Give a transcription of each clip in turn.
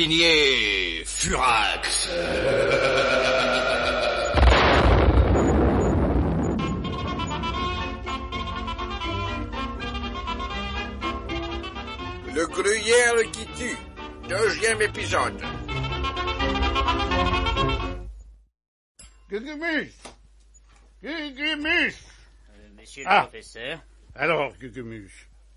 signé Furax. Le gruyère qui tue. 2e épisode. Gugumus! Gugumus! Monsieur le professeur. Alors, Gugumus.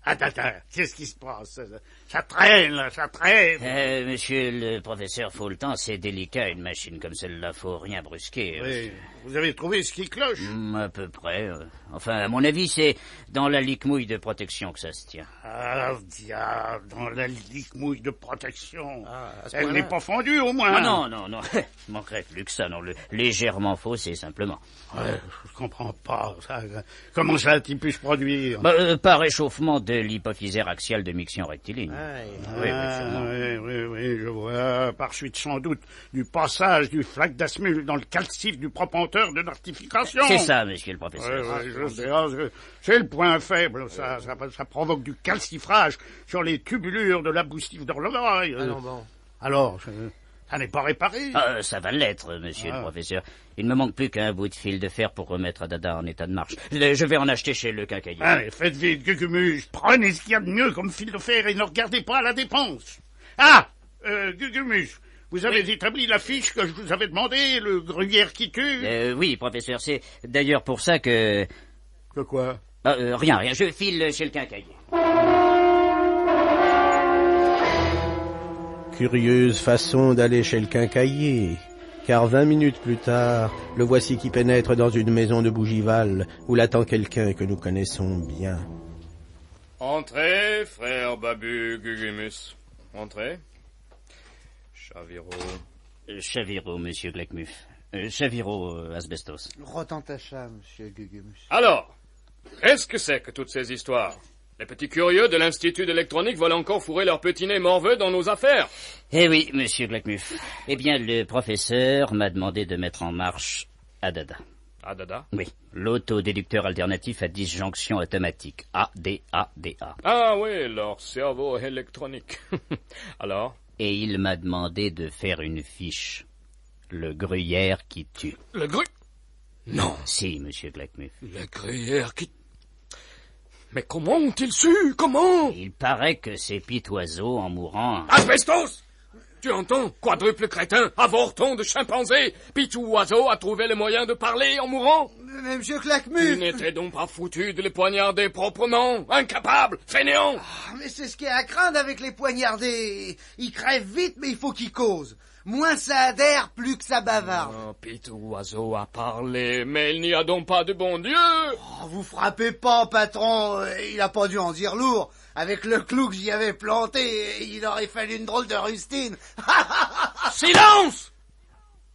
Attends, qu'est-ce qui se passe? Ça traîne, là, ça traîne. Monsieur le professeur, faut le temps, c'est délicat, une machine comme celle-là, faut rien brusquer. Oui, vous avez trouvé ce qui cloche? À peu près. Enfin, à mon avis, c'est dans la lique-mouille de protection que ça se tient. Ah, diable, dans la lique-mouille de protection. Elle n'est pas fondue, au moins. Ah, non. Il manquerait plus que ça, non. Légèrement faussé, simplement. Ouais, je comprends pas, ça. Comment ça a-t-il pu se produire? Par réchauffement de l'hypophysaire axiale de miction rectiligne. Oui, je vois. Par suite, sans doute, du passage du flaque d'asmule dans le calcif du propenteur de notification. C'est ça, monsieur le professeur. Oui, je sais. C'est le point faible. Ça provoque du calcifrage sur les tubulures de la boustive d'horloge. Ah non, bon. Alors, ça n'est pas réparé? Ça va l'être, monsieur le professeur. Il ne me manque plus qu'un bout de fil de fer pour remettre Adada en état de marche. Je vais en acheter chez le quincaillier. Allez, faites vite, Gugumus. Prenez ce qu'il y a de mieux comme fil de fer et ne regardez pas à la dépense. Ah, Gugumus, vous avez établi la fiche que je vous avais demandé, le gruyère qui tue? Oui, professeur, c'est d'ailleurs pour ça que... Que quoi? Rien, je file chez le quincaillier. Curieuse façon d'aller chez le quincaillier, car 20 minutes plus tard, le voici qui pénètre dans une maison de Bougival, où l'attend quelqu'un que nous connaissons bien. Entrez, frère Babu Gugumus. Entrez. Chaviro, monsieur Glackmuff. Chaviro, asbestos. Rotantacha, monsieur Gugumus. Alors, qu'est-ce que c'est que toutes ces histoires? Les petits curieux de l'Institut d'électronique veulent encore fourrer leur petit nez morveux dans nos affaires. Eh oui, monsieur Glackmuff. Eh bien, le professeur m'a demandé de mettre en marche Adada. Adada? Oui, l'autodéducteur alternatif à disjonction automatique. ADADA. Ah oui, leur cerveau électronique. Alors? Et il m'a demandé de faire une fiche. Le gruyère qui tue. Le Non. Si, monsieur Glackmuff. Le gruyère qui... Mais comment ont-ils su? Comment? Il paraît que ces pitoiseaux, en mourant... Asbestos! Tu entends? Quadruple crétin, avorton de chimpanzé. Pitou Oiseau a trouvé le moyen de parler en mourant. Mais monsieur Claquemus... Tu n'étais donc pas foutu de les poignarder proprement? Incapable! Fainéant! Mais c'est ce qui est à craindre avec les poignardés. Ils crèvent vite, mais il faut qu'ils causent. Moins ça adhère, plus que ça bavarde. Oh, Pitou Oiseau a parlé, mais il n'y a donc pas de bon Dieu. Oh, vous frappez pas, patron. Il a pas dû en dire lourd. Avec le clou que j'y avais planté, il aurait fallu une drôle de rustine. Silence!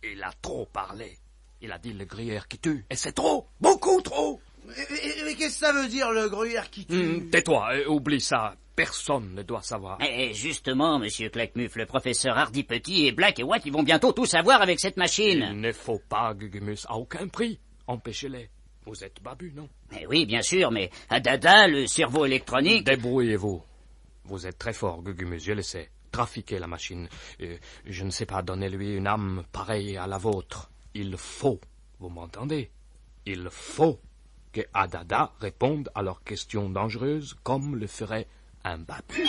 Il a trop parlé. Il a dit le gruyère qui tue, et c'est trop, beaucoup trop. Mais qu'est-ce que ça veut dire, le gruyère qui tue? Tais-toi, oublie ça. Personne ne doit savoir. Eh, justement, monsieur Claquemuff, le professeur Hardy Petit et Black et White, ils vont bientôt tout savoir avec cette machine. Il ne faut pas, Gugumus, à aucun prix. Empêchez-les. Vous êtes Babu, non? Eh oui, bien sûr, mais Adada, le cerveau électronique... Débrouillez-vous. Vous êtes très fort, Gugumus, je le sais. Trafiquez la machine. Je ne sais pas, donnez-lui une âme pareille à la vôtre. Il faut, vous m'entendez? Il faut que Adada réponde à leurs questions dangereuses comme le ferait un Babu.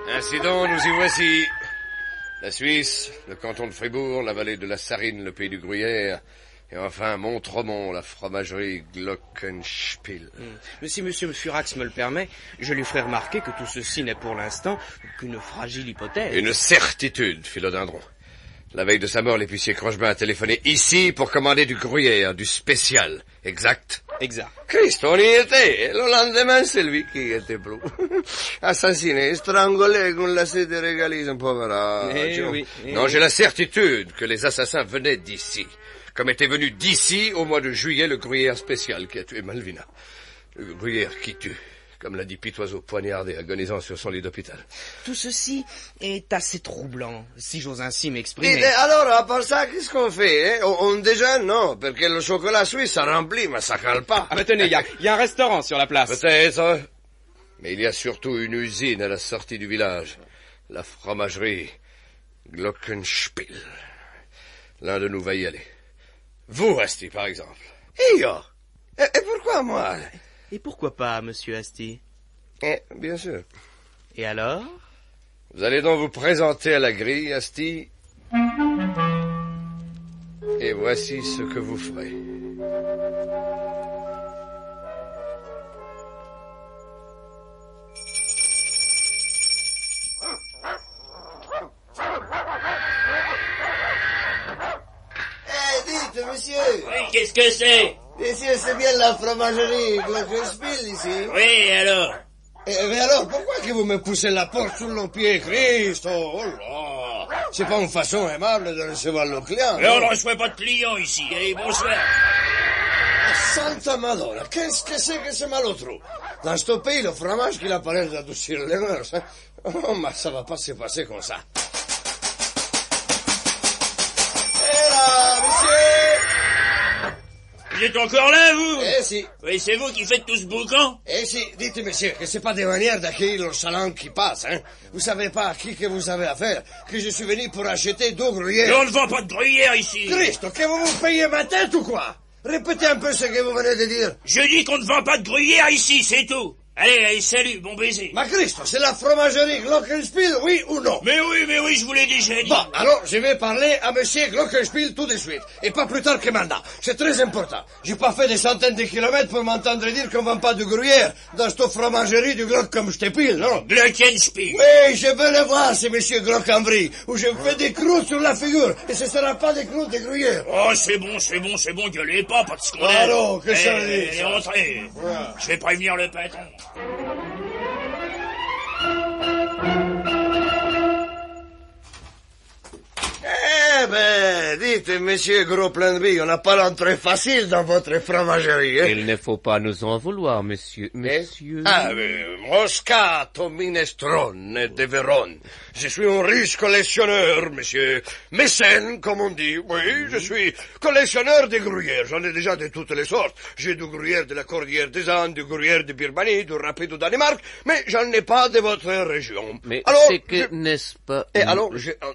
Ainsi donc, nous y voici. La Suisse, le canton de Fribourg, la vallée de la Sarine, le pays du gruyère, et enfin Montremont, la fromagerie Glockenspiel. Si monsieur Furax me le permet, je lui ferai remarquer que tout ceci n'est pour l'instant qu'une fragile hypothèse. Une certitude, philodendron. La veille de sa mort, l'épicier Crochebin a téléphoné ici pour commander du gruyère, du spécial. Exact? Exact. Christ, on y était. Le lendemain, c'est lui qui était bleu. Assassiné, strangolé con la sede régalise, poveraccio. Non, j'ai la certitude que les assassins venaient d'ici. Comme était venu d'ici, au mois de juillet, le gruyère spécial qui a tué Malvina. Le gruyère qui tue. comme l'a dit Pitoiseau, poignardé, agonisant sur son lit d'hôpital. Tout ceci est assez troublant, si j'ose ainsi m'exprimer. Et alors, à part ça, qu'est-ce qu'on fait, hein? On déjeune, non? Parce que le chocolat suisse, ça remplit, mais ça cale pas. Ah, mais tenez, il y a un restaurant sur la place. Peut-être, mais il y a surtout une usine à la sortie du village. La fromagerie Glockenspiel. L'un de nous va y aller. Vous, Asti, par exemple. Et yo? Et pourquoi moi? Et pourquoi pas, monsieur Asti? Bien sûr. Et alors? Vous allez donc vous présenter à la grille, Asti. Et voici ce que vous ferez. Dites, monsieur. Oui, qu'est-ce que c'est? Monsieur, c'est bien la fromagerie Glockenspiel ici? Oui, alors? Mais alors, pourquoi que vous me poussez la porte sous le pied, Christ? Oh là! C'est pas une façon aimable de recevoir le client. Mais on ne reçoit pas de clients ici. Allez, bonsoir. Santa Madonna, qu'est-ce que c'est que ce malotru? Dans ce pays, le fromage qu'il apparaît d'adoucir les mœurs, hein? Oh, mais ça va pas se passer comme ça. Et là, monsieur! Vous êtes encore là, vous? Eh si. Oui, c'est vous qui faites tout ce boucan? Eh si, dites, monsieur, que c'est pas des manières d'accueillir le salon qui passe, hein. Vous savez pas à qui que vous avez affaire, que je suis venu pour acheter 2 gruyères. Mais on ne vend pas de gruyère ici. Christ, que vous vous payez ma tête ou quoi? Répétez un peu ce que vous venez de dire. Je dis qu'on ne vend pas de gruyère ici, c'est tout. Allez, salut, bon baiser. Ma Christ, c'est la fromagerie Glockenspiel, oui ou non? Mais oui, je vous l'ai déjà dit. Bon, alors, je vais parler à monsieur Glockenspiel tout de suite. Et pas plus tard que maintenant. C'est très important. J'ai pas fait des centaines de kilomètres pour m'entendre dire qu'on vend pas de gruyère dans cette fromagerie du Glockenspiel, non? Glockenspiel. Oui, je veux le voir, c'est monsieur Glockenbry, où je me fais des croûtes sur la figure. Et ce sera pas des croûtes de gruyère. Oh, c'est bon, gueulez pas de scandale. Alors, que ça veut dire, ça? Entrez. Ouais. Je vais prévenir le patron. Eh ben, dites, monsieur Gros plein de billes, on n'a pas l'entrée facile dans votre fromagerie, hein? Il ne faut pas nous en vouloir, monsieur. Monsieur... Moscato Minestrone de Vérone. Je suis un riche collectionneur, monsieur. Mécène, comme on dit. Oui, je suis collectionneur de gruyères. J'en ai déjà de toutes les sortes. J'ai du gruyère de la Cordillère des Andes, du gruyère de Birmanie, du Rapide du Danemark, mais j'en ai pas de votre région. Mais alors, c'est que, n'est-ce pas... Et alors,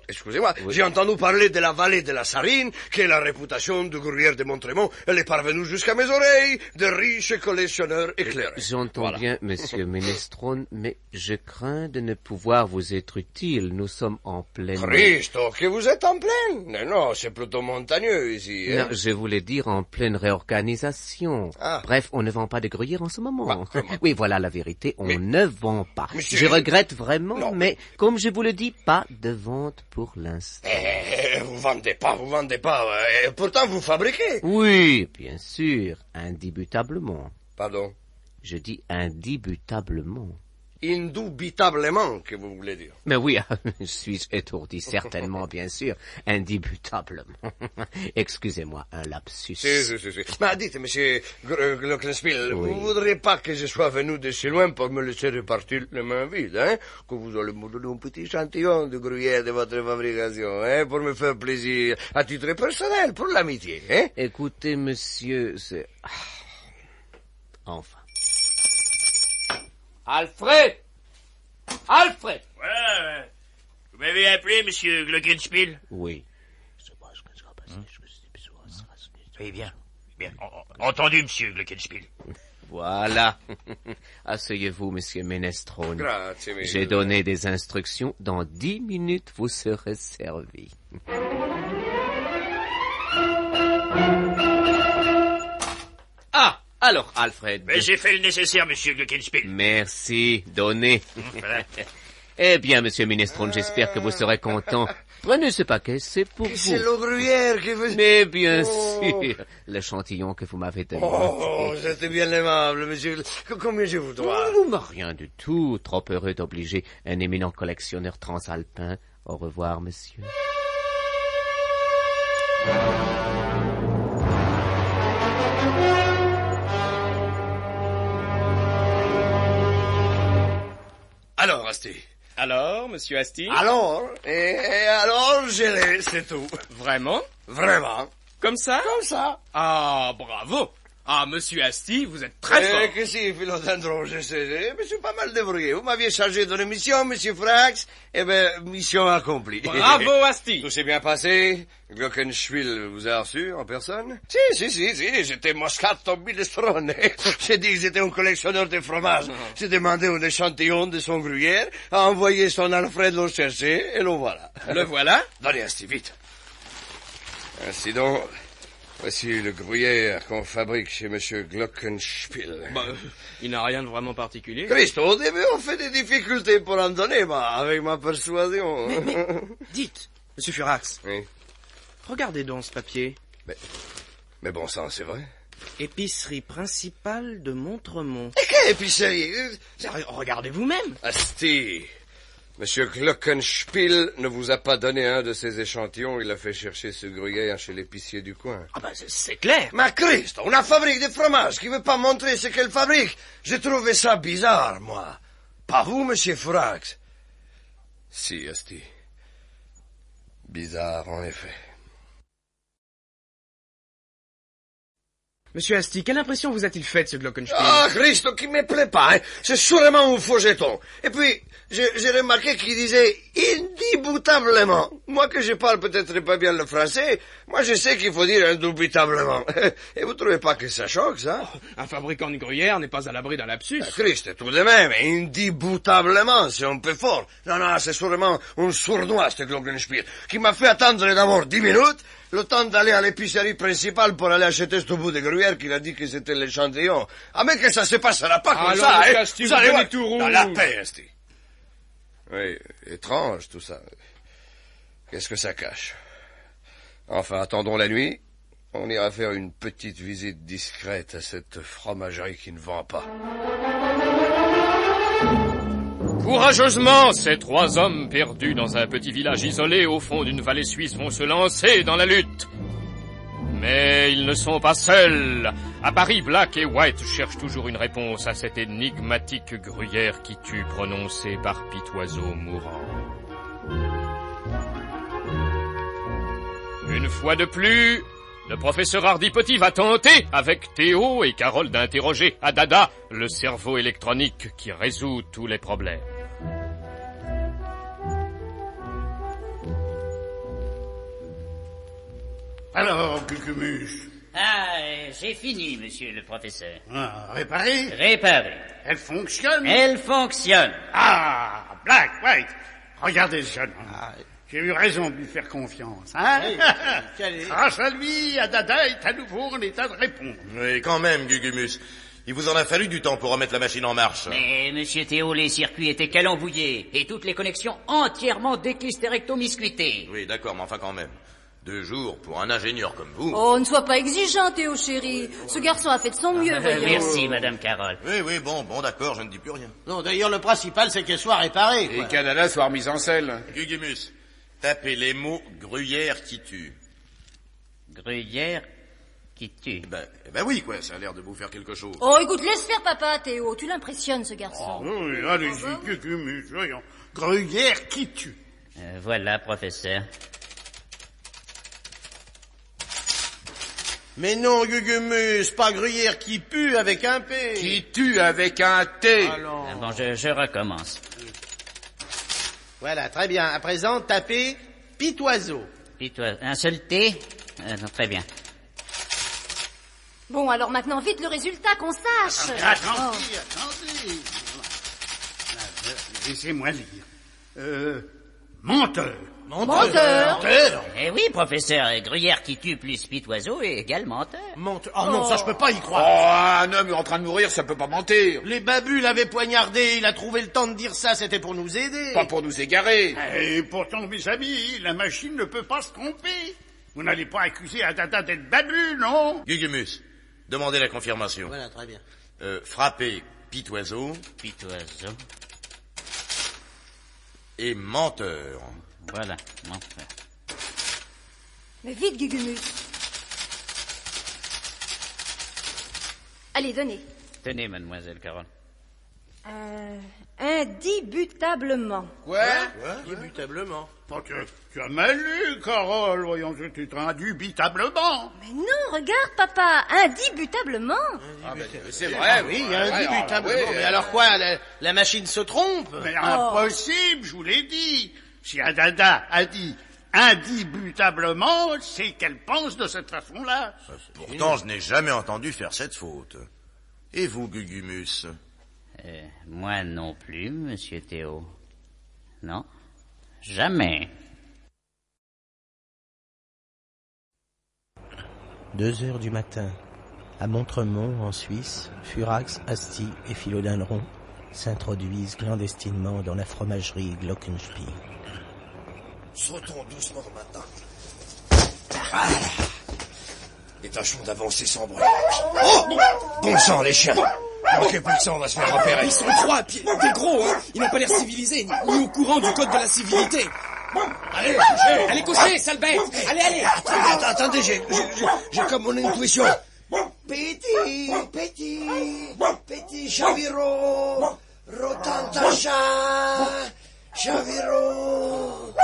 excusez-moi, oui. J'ai entendu parler de la vallée de la Sarine, que la réputation du gruyère de Montremont, elle est parvenue jusqu'à mes oreilles, de riches collectionneurs éclairés. J'entends bien, monsieur Minestrone, mais je crains de ne pouvoir vous être utile. Nous sommes en pleine... Christo, que vous êtes en pleine? Non, c'est plutôt montagneux ici. Hein? Non, je voulais dire en pleine réorganisation. Ah. Bref, on ne vend pas de gruyère en ce moment. Oui, voilà la vérité, on ne vend pas. Je regrette vraiment, mais comme je vous le dis, pas de vente pour l'instant. Vous vendez pas. Et pourtant, vous fabriquez. Oui, bien sûr, indubitablement. Pardon? Je dis indubitablement. Indubitablement, que vous voulez dire. Mais oui, suis-je étourdi, certainement, bien sûr, indubitablement. Excusez-moi, un lapsus. Si. Mais dites, monsieur Glockenspiel, oui. Vous voudriez pas que je sois venu de si loin pour me laisser repartir les mains vides, hein? Que vous allez me donner un petit échantillon de gruyère de votre fabrication, hein? Pour me faire plaisir, à titre personnel, pour l'amitié, hein? Écoutez, monsieur, c'est... Enfin. Alfred! Ouais. Vous m'avez appelé, monsieur Glockenspiel? Oui. Oui, bien. Entendu, monsieur Glockenspiel. Voilà. Asseyez-vous, monsieur Minestrone. Grazie, monsieur. J'ai donné des instructions. Dans 10 minutes, vous serez servi. Ah! Alors, Alfred... Mais j'ai fait le nécessaire, monsieur Glockenspiel. Merci, donnez. Eh bien, monsieur Minestrone, j'espère que vous serez content. Prenez ce paquet, c'est pour vous. C'est le gruyère qui vous... Mais bien sûr, l'échantillon que vous m'avez donné. Oh, c'était bien aimable, monsieur. Combien je vous dois? Rien du tout. Trop heureux d'obliger un éminent collectionneur transalpin. Au revoir, monsieur. Asti. Alors, monsieur Asti? Alors, et alors, je l'ai, c'est tout. Vraiment? Vraiment. Comme ça? Comme ça. Ah, bravo! Ah, monsieur Asti, vous êtes très fort. Que si, Philodendron, je sais, je me suis pas mal débrouillé. Vous m'aviez chargé d'une mission, monsieur Frax. Eh ben, mission accomplie. Bravo, Asti. Tout s'est bien passé. Glockenspiel vous a reçu en personne? Si, j'étais Moscato Minestrone. J'ai dit que j'étais un collectionneur de fromage. J'ai demandé un échantillon de son gruyère, a envoyé son Alfred le chercher, et le voilà. Le voilà? Donnez, Asti, vite. Ainsi donc, voici le gruyère qu'on fabrique chez monsieur Glockenspiel. Bah, il n'a rien de vraiment particulier. Christ, au début, on fait des difficultés pour en donner, avec ma persuasion. Mais, dites, monsieur Furax. Oui. Regardez donc ce papier. Mais bon sang, c'est vrai. Épicerie principale de Montremont. Et quelle épicerie? Regardez vous-même. Asti, monsieur Glockenspiel ne vous a pas donné un de ces échantillons. Il a fait chercher ce gruyère chez l'épicier du coin. Ah ben, c'est clair. Mais Christ, on a fabrique de fromage qui veut pas montrer ce qu'elle fabrique. J'ai trouvé ça bizarre, moi. Pas vous, monsieur Furax? Si, Asti. Bizarre, en effet. Monsieur Asti, quelle impression vous a-t-il faite, ce Glockenspiel? Ah, Christ, qui me plaît pas, hein. C'est sûrement un faux jeton. Et puis, j'ai remarqué qu'il disait indébutablement. Moi que je parle peut-être pas bien le français, moi je sais qu'il faut dire indubitablement. Et vous trouvez pas que ça choque, ça? Un fabricant de gruyère n'est pas à l'abri d'un lapsus. Christ, tout de même, indébutablement, c'est un peu fort. Non, c'est sûrement un sournois, ce Glockenspiel, qui m'a fait attendre d'abord 10 minutes, le temps d'aller à l'épicerie principale pour aller acheter ce bout de gruyère qu'il a dit que c'était l'échantillon. Ah, mais que ça se passera pas comme ça, hein? Asti, vous allez voir, tout rouge. Dans la paix, Asti. Oui, étrange tout ça. Qu'est-ce que ça cache? Enfin, attendons la nuit. On ira faire une petite visite discrète à cette fromagerie qui ne vend pas. Courageusement, ces 3 hommes perdus dans un petit village isolé au fond d'une vallée suisse vont se lancer dans la lutte. Mais ils ne sont pas seuls. À Paris, Black et White cherchent toujours une réponse à cette énigmatique gruyère qui tue, prononcée par Pitoiseau mourant. Une fois de plus, le professeur Hardy-Petit va tenter, avec Théo et Carole, d'interroger à Dada, le cerveau électronique qui résout tous les problèmes. Alors, Cucumus? Ah, j'ai fini, monsieur le professeur. Ah, réparé? Réparé. Elle fonctionne? Elle fonctionne. Ah, Black, White, regardez ce jeune homme. J'ai eu raison de lui faire confiance, hein? Grâce à lui, Adada est à nouveau en état de répondre. Oui, quand même, Gugumus. Il vous en a fallu du temps pour remettre la machine en marche. Mais, monsieur Théo, les circuits étaient calembouillés et toutes les connexions entièrement déclystérectomiscuitées. Oui, d'accord, mais enfin quand même. 2 jours pour un ingénieur comme vous. Oh, ne sois pas exigeant, Théo chéri. Ce garçon a fait de son mieux, voyons. Merci, madame Carole. Oui, bon, d'accord, je ne dis plus rien. Non, d'ailleurs, le principal, c'est qu'elle soit réparée. Et qu'Adada soit remise en selle. Gugumus, tapez les mots gruyère qui tue. Gruyère qui tue. Ben oui, quoi, ça a l'air de vous faire quelque chose. Oh, écoute, laisse faire papa, Théo. Tu l'impressionnes, ce garçon. Oui, allez-y, Cucumus, voyons. Gruyère qui tue. Voilà, professeur. Mais non, Gugumus, pas gruyère qui pue avec un P. Qui tue avec un T. Bon, je recommence. Voilà, très bien. À présent, tapez Pitoiseau. Pitoiseau. Un seul T? Non, très bien. Bon, alors maintenant, vite le résultat, qu'on sache. Attendez. Laissez-moi lire. Menteur. Menteur. Eh oui, professeur, gruyère qui tue plus Pitoiseau égale menteur. Oh non, ça je peux pas y croire. Oh, un homme en train de mourir, ça peut pas mentir. Les babus l'avaient poignardé, il a trouvé le temps de dire ça, c'était pour nous aider. Pas pour nous égarer. Et pourtant, mes amis, la machine ne peut pas se tromper. Vous n'allez pas accuser Adada d'être babu, non? Gugumus, demandez la confirmation. Voilà, très bien. Frappez Pitoiseau. Pitoiseau. Et menteur. Voilà, menteur. Mais vite, Gugumus. Allez, venez. Tenez, mademoiselle Carole. Indubitablement. Quoi? Indubitablement. Oh, tu as mal lu, Carole, voyons, tu indubitablement. Mais non, regarde, papa, indubitablement. Ah, ben, c'est vrai, oui, indubitablement. Mais alors quoi, la machine se trompe? Mais impossible, je vous l'ai dit. Si Adada a dit indubitablement, c'est qu'elle pense de cette façon-là. Pourtant, je n'ai jamais entendu faire cette faute. Et vous, Gugumus? Moi non plus, monsieur Théo. Non, jamais. 2 heures du matin. À Montremont, en Suisse, Furax, Asti et Philodendron s'introduisent clandestinement dans la fromagerie Glockenspiel. Sautons doucement maintenant. Voilà. Tâchons d'avancer sans bruit. Oh! Bon sang, les chiens! Manquez plus de sang, on va se faire repérer. Ils sont 3, puis des gros, hein. Ils n'ont pas l'air civilisés, ni au courant du code de la civilité. Allez, couchez! Allez, couchez, sale bête! Allez! Attendez, j'ai comme mon intuition. Petit Chaviro, Rotantacha, Chaviro.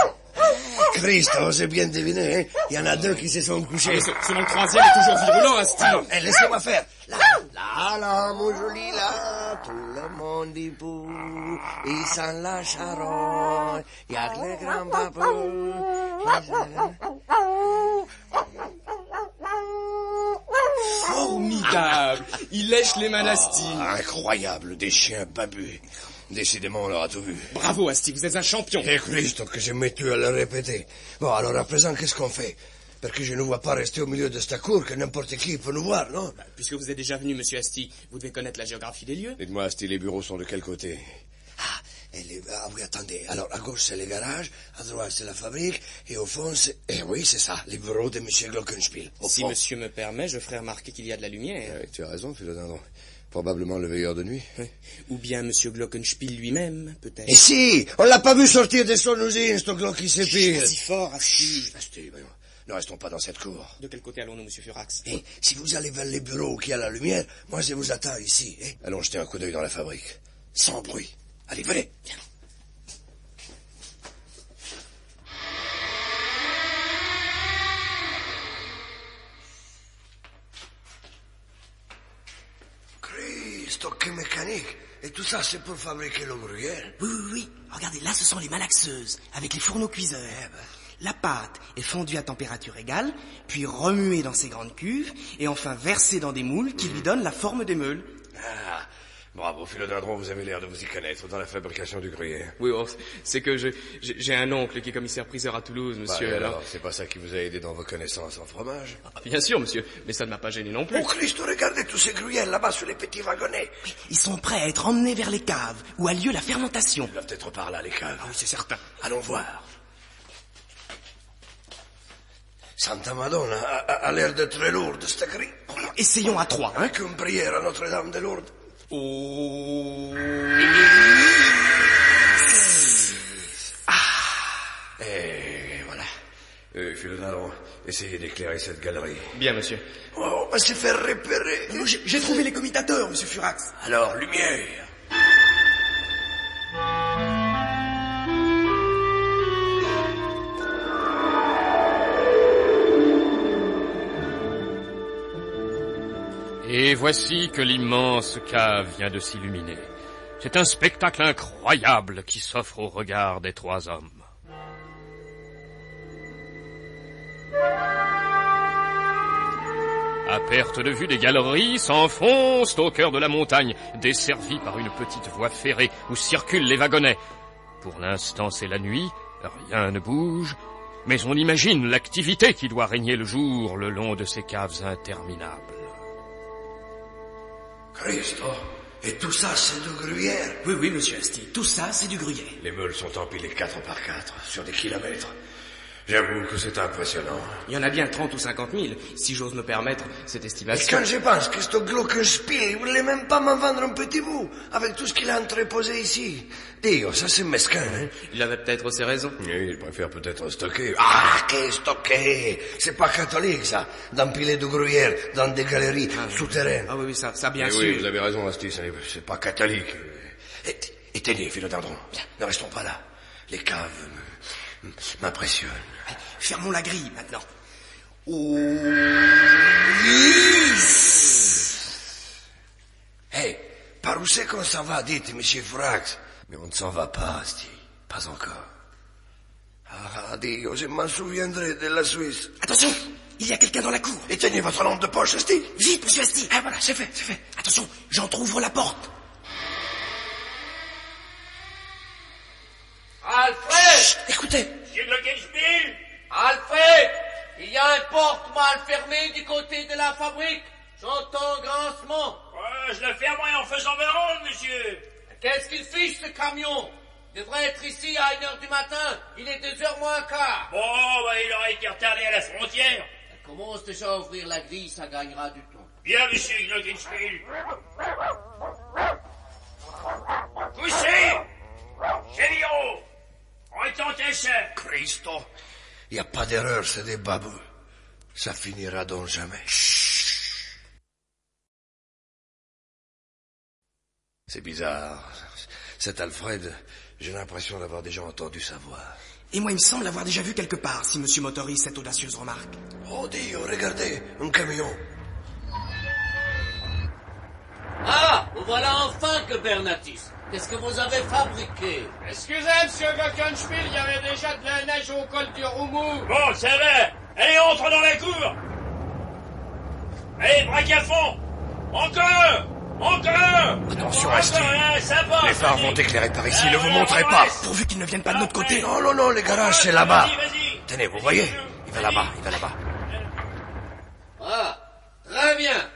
Christ, j'ai bien deviné, hein. Il y en a 2 qui se sont couchés. Selon le 3e est toujours virulent, Asti. Laissez-moi faire. Là, mon joli, là, tout le monde y bout, ils sent la charogne, y'a que les grands babous. Formidable. Il lèche les mains d'Asti. Incroyable, des chiens babus. Décidément, on l'aura tout vu. Bravo, Asti, vous êtes un champion. Et Christ, que je m'étue à le répéter. Bon, alors à présent, qu'est-ce qu'on fait? Parce que je ne vois pas rester au milieu de cette cour que n'importe qui peut nous voir, non? Puisque vous êtes déjà venu, monsieur Asti, vous devez connaître la géographie des lieux. Dites-moi, Asti, les bureaux sont de quel côté? Ah oui, attendez. Alors, à gauche, c'est les garages, à droite, c'est la fabrique, et au fond, c'est... oui, c'est ça, les bureaux de monsieur Glockenspiel. Si monsieur me permet, je ferai remarquer qu'il y a de la lumière. Tu as raison, Philodendron. Probablement le veilleur de nuit. Ou bien monsieur Glockenspiel lui-même, peut-être. Et si! On l'a pas vu sortir de son usine, ce Glock qui s'épile. Pas si fort, Asti. Asti, voyons. Ne restons pas dans cette cour. De quel côté allons-nous, monsieur Furax? Si vous allez vers les bureaux où il y a la lumière, moi je vous attends ici. Allons jeter un coup d'œil dans la fabrique. Sans bruit. Allez, venez. Viens. Christ, quelle mécanique. Et tout ça, c'est pour fabriquer le gruyère? Oui. Regardez, là, ce sont les malaxeuses, avec les fourneaux cuiseurs. La pâte est fondue à température égale, puis remuée dans ces grandes cuves, et enfin versée dans des moules qui lui donnent la forme des meules. Ah, bravo, Philodendron, vous avez l'air de vous y connaître dans la fabrication du gruyère. Oui, c'est que j'ai un oncle qui est commissaire-priseur à Toulouse, monsieur. Alors, c'est pas ça qui vous a aidé dans vos connaissances en fromage? Bien sûr, monsieur, mais ça ne m'a pas gêné non plus. Oh Christ, regardez tous ces gruyères là-bas sur les petits wagonnets. Oui, ils sont prêts à être emmenés vers les caves, où a lieu la fermentation. Ils doivent être par là, les caves. Ah oui, c'est certain. Allons voir. Santa Madonna a l'air de très lourde, cette grille. Essayons à 3. Qu'une prière à Notre-Dame de Lourdes. Et voilà. Philodendron, essayez d'éclairer cette galerie. Bien, monsieur. On va se faire repérer. J'ai trouvé les commutateurs, monsieur Furax. Alors, lumière. Et voici que l'immense cave vient de s'illuminer. C'est un spectacle incroyable qui s'offre au regard des 3 hommes. À perte de vue, des galeries s'enfoncent au cœur de la montagne, desservies par une petite voie ferrée où circulent les wagonnets. Pour l'instant, c'est la nuit, rien ne bouge, mais on imagine l'activité qui doit régner le jour le long de ces caves interminables. Christ, et tout ça, c'est du gruyère? Oui, monsieur Asti, tout ça, c'est du gruyère. Les meules sont empilées 4 par 4, sur des kilomètres. J'avoue que c'est impressionnant. Il y en a bien 30 ou 50 000, si j'ose me permettre cette Et estimation. quand je pense que ce Glockenspiel, il voulait même pas m'en vendre un petit bout, avec tout ce qu'il a entreposé ici. Dio, ça c'est mesquin, hein. Il avait peut-être ses raisons. Oui, il préfère peut-être stocker. Ah, qu'est stocker? C'est pas catholique, ça, d'empiler de gruyère dans des galeries souterraines. Ah oui, ça bien Mais sûr. oui, vous avez raison, Asti, c'est pas catholique. Et tenez, Philodendron, ne restons pas là. Les caves m'impressionnent. Fermons la grille, maintenant. Hey, par où c'est qu'on s'en va, dites, monsieur Furax? Mais on ne s'en va pas, Asti. Pas encore. Ah, Dio, je m'en souviendrai de la Suisse. Attention, il y a quelqu'un dans la cour. Et tenez votre lampe de poche, Asti. Vite, monsieur Asti. Ah, voilà, c'est fait, c'est fait. Attention, j'entrouvre la porte. Alfred! Chut, écoutez. Monsieur Glockenspiel! Alfred! Il y a un porte mal fermé du côté de la fabrique. J'entends grincement. Je le fermerai en faisant mes rondes, monsieur. Qu'est-ce qu'il fiche, ce camion? Il devrait être ici à 1h du matin. Il est 2h moins quart. Bon, il aurait été retardé à la frontière. Elle commence déjà à ouvrir la grille, ça gagnera du temps. Bien, monsieur Glockenspiel. Poussez! Généraux! Retentez ça! Christo, il n'y a pas d'erreur, c'est des babous. Ça finira donc jamais. C'est bizarre. Cet Alfred, j'ai l'impression d'avoir déjà entendu sa voix. Et moi, il me semble l'avoir déjà vu quelque part, si monsieur m'autorise cette audacieuse remarque. Oh Dio, regardez, un camion. Ah, vous voilà enfin, Gubernatis. Qu'est-ce que vous avez fabriqué? Excusez, monsieur Glockenspiel, il y avait déjà de la neige au col du Roumou. Bon, ça va. Allez, entre dans la cour. Allez, braque à fond. Encore! Attention, Asti. Ça va. Les phares vont éclairer par ici, ne vous montrez pas. Pourvu qu'ils ne viennent pas de notre côté. Non, les garages, c'est là-bas. Vas-y. Tenez, vous voyez? Il va là-bas. Ah, très bien.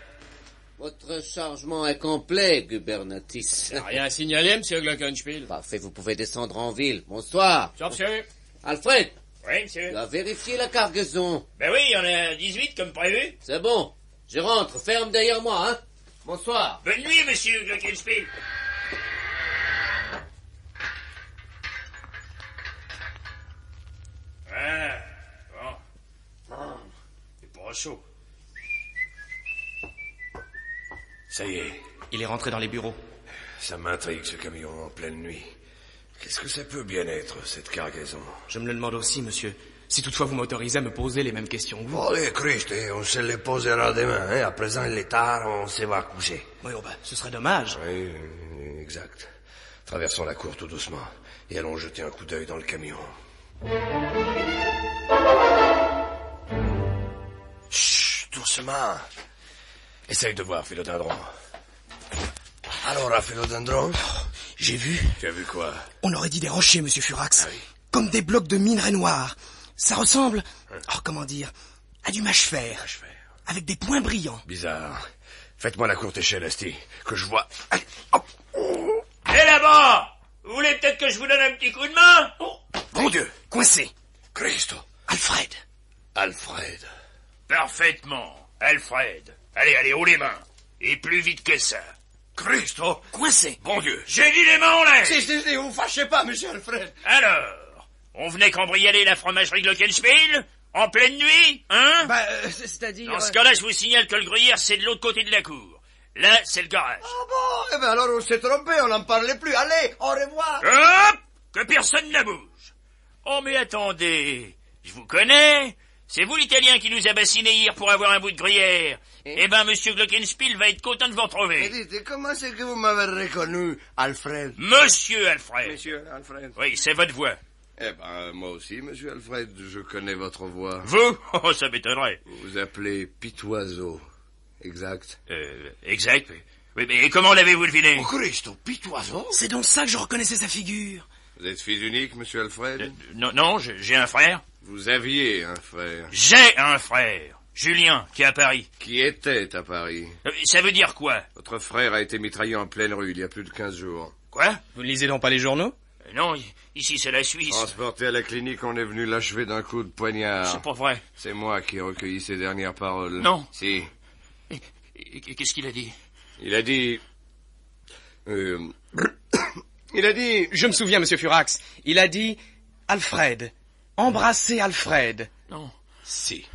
Votre chargement est complet, Gubernatis. Rien à signaler, monsieur Glockenspiel. Parfait, vous pouvez descendre en ville. Bonsoir. Monsieur. Alfred, Oui, monsieur. tu as vérifié la cargaison. Ben oui, il y en a 18 comme prévu. C'est bon. Je rentre. Ferme derrière moi, hein. Bonsoir. Bonne nuit, monsieur Glockenspiel. Ah, bon. C'est pas chaud. Ça y est, Il est rentré dans les bureaux. ça m'intrigue ce camion en pleine nuit. Qu'est-ce que ça peut bien être, cette cargaison? Je me le demande aussi, monsieur. Si toutefois vous m'autorisez à me poser les mêmes questions que vous. Allez, Christ, on se les posera demain, hein. À présent, il est tard, on se va coucher. Oui, ce serait dommage. Oui, exact. Traversons la cour tout doucement et allons jeter un coup d'œil dans le camion. Chut, doucement. Essaye de voir, Philodendron. Alors, Philodendron, J'ai vu. tu as vu quoi? On aurait dit des rochers, monsieur Furax. Ah oui. Comme des blocs de minerai noir. Ça ressemble, comment dire, à du mâche-fer. Avec des points brillants. Bizarre. Faites-moi la courte échelle, Asti, que je vois. Allez, hop. Et là-bas! Vous voulez peut-être que je vous donne un petit coup de main? Mon Dieu. Coincé. Christo. Alfred. Parfaitement. Alfred. Allez, haut les mains. Et plus vite que ça. Christo. Coincé. Bon Dieu. J'ai dit les mains en l'air! Si, vous fâchez pas, monsieur Alfred. Alors, on venait cambrioler la fromagerie Glockenspiel? En pleine nuit, hein? C'est-à-dire... Dans ce cas-là, je vous signale que le gruyère, c'est de l'autre côté de la cour. Là, c'est le garage. Ah bon, eh ben alors on s'est trompé, on n'en parlait plus. Allez, au revoir. Hop! Que personne ne bouge. Oh, mais attendez. Je vous connais. C'est vous l'Italien qui nous a bassinés hier pour avoir un bout de gruyère. Eh ben, monsieur Glockenspiel va être content de vous retrouver. Mais dites, comment c'est que vous m'avez reconnu, Alfred? Monsieur Alfred. Monsieur Alfred. Oui, c'est votre voix. Eh ben, moi aussi, monsieur Alfred, je connais votre voix. Vous? Oh, ça m'étonnerait. Vous vous appelez Pitoiseau. Exact. Exact. Oui, mais comment l'avez-vous deviné? Oh, Christo, Pitoiseau? C'est dans ça que je reconnaissais sa figure. Vous êtes fils unique, monsieur Alfred? Non, j'ai un frère. Vous aviez un frère. J'ai un frère. Julien, qui est à Paris. Qui était à Paris. Ça veut dire quoi? Votre frère a été mitraillé en pleine rue il y a plus de 15 jours. Quoi? Vous ne lisez donc pas les journaux? Non, ici c'est la Suisse. Transporté à la clinique, on est venu l'achever d'un coup de poignard. C'est pas vrai. C'est moi qui ai recueilli ses dernières paroles. Non. Si. Qu'est-ce qu'il a dit? Il a dit... Il a dit... Je me souviens, monsieur Furax. Il a dit... Alfred. Embrassez Alfred. Non. Si.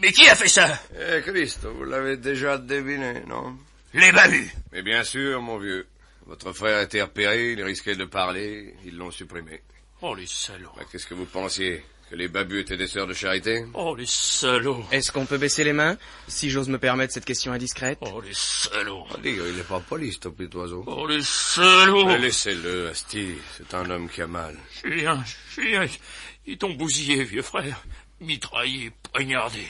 Mais qui a fait ça? Eh, Christ, vous l'avez déjà deviné, non? Les babus. Mais bien sûr, mon vieux. Votre frère était repéré, il risquait de parler, ils l'ont supprimé. Oh, les salauds. Qu'est-ce que vous pensiez? Que les babus étaient des sœurs de charité? Oh, les salauds. Est-ce qu'on peut baisser les mains, si j'ose me permettre cette question indiscrète? Oh, les salauds. Il n'est pas poli, ce petit oiseau. Oh, les salauds. Mais laissez-le, Asti, c'est un homme qui a mal. Julien, ils t'ont bousillé, vieux frère. Mitraillé, poignardé.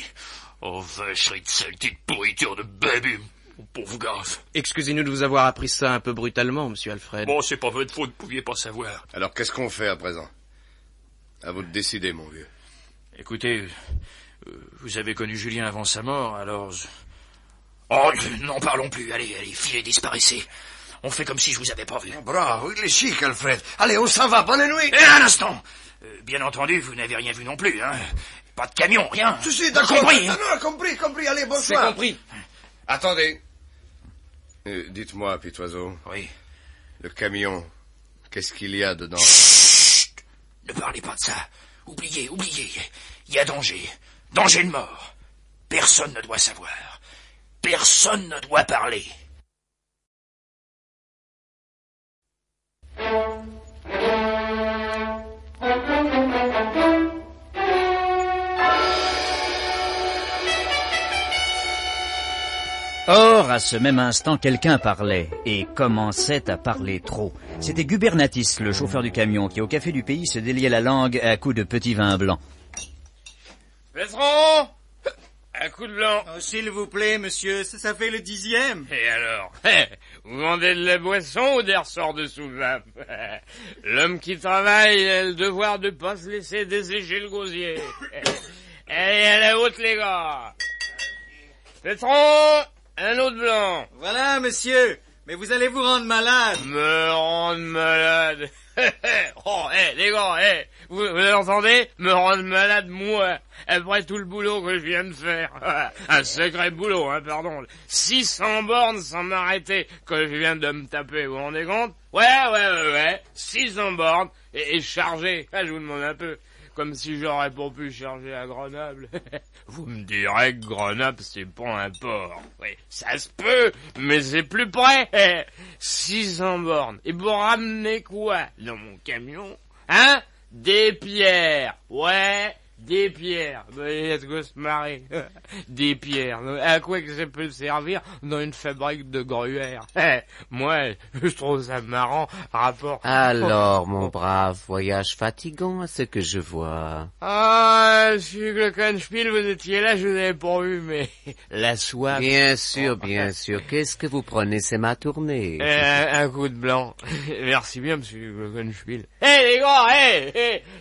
Oh, vacherie de saleté de pourriture de babus. Mon pauvre gaffe. Excusez-nous de vous avoir appris ça un peu brutalement, monsieur Alfred. Bon, c'est pas votre faute, vous pouviez pas savoir. Alors, qu'est-ce qu'on fait à présent? À vous de décider, mon vieux. Écoutez, vous avez connu Julien avant sa mort, alors... Oh, n'en parlons plus, allez, filez, disparaissez. On fait comme si je vous avais pas vu. Oh, bravo, il est chic, Alfred. Allez, on s'en va, bonne nuit. Et un instant. Bien entendu, vous n'avez rien vu non plus, hein. Pas de camion, rien. Si, d'accord. Compris, hein. Non, compris, allez, bonsoir. C'est compris. Attendez. Dites-moi, Pitoiseau. Oui. Le camion, qu'est-ce qu'il y a dedans? Chut. Ne parlez pas de ça. Oubliez. Il y a danger. Danger de mort. Personne ne doit savoir. Personne ne doit parler. Or, à ce même instant, quelqu'un parlait, et commençait à parler trop. C'était Gubernatis, le chauffeur du camion, qui au café du pays se déliait la langue à coups de petit vin blanc. Patron, un coup de blanc. Oh, s'il vous plaît, monsieur, ça fait le 10e. Et alors, vous vendez de la boisson ou des ressorts de soupape? L'homme qui travaille a le devoir de pas se laisser dessécher le gosier. Allez, à la haute, les gars. Patron, un autre blanc. Voilà, monsieur. Mais vous allez vous rendre malade. Me rendre malade. Oh, les gars, vous entendez? Me rendre malade, moi, après tout le boulot que je viens de faire. Un sacré boulot, hein, pardon. 600 bornes sans m'arrêter que je viens de me taper, vous vous rendez compte? Ouais. 600 bornes et chargé. Je vous demande un peu. Comme si j'aurais pas pu charger à Grenoble. Vous me direz que Grenoble, c'est pas un port. Oui, ça se peut, mais c'est plus près. 600 bornes. Et pour ramener quoi dans mon camion? Hein? Des pierres. Ouais, des pierres. Il y a de quoi se marrer. Des pierres. À quoi que ça peut servir dans une fabrique de gruyère? Moi, je trouve ça marrant, rapport... Alors, mon brave, voyage fatigant à ce que je vois. Ah, monsieur Glockenspiel, vous étiez là, je vous avais pas vu, mais la soif... Bien sûr. Qu'est-ce que vous prenez? C'est ma tournée. Un coup de blanc. Merci bien, monsieur Glockenspiel. Les gars,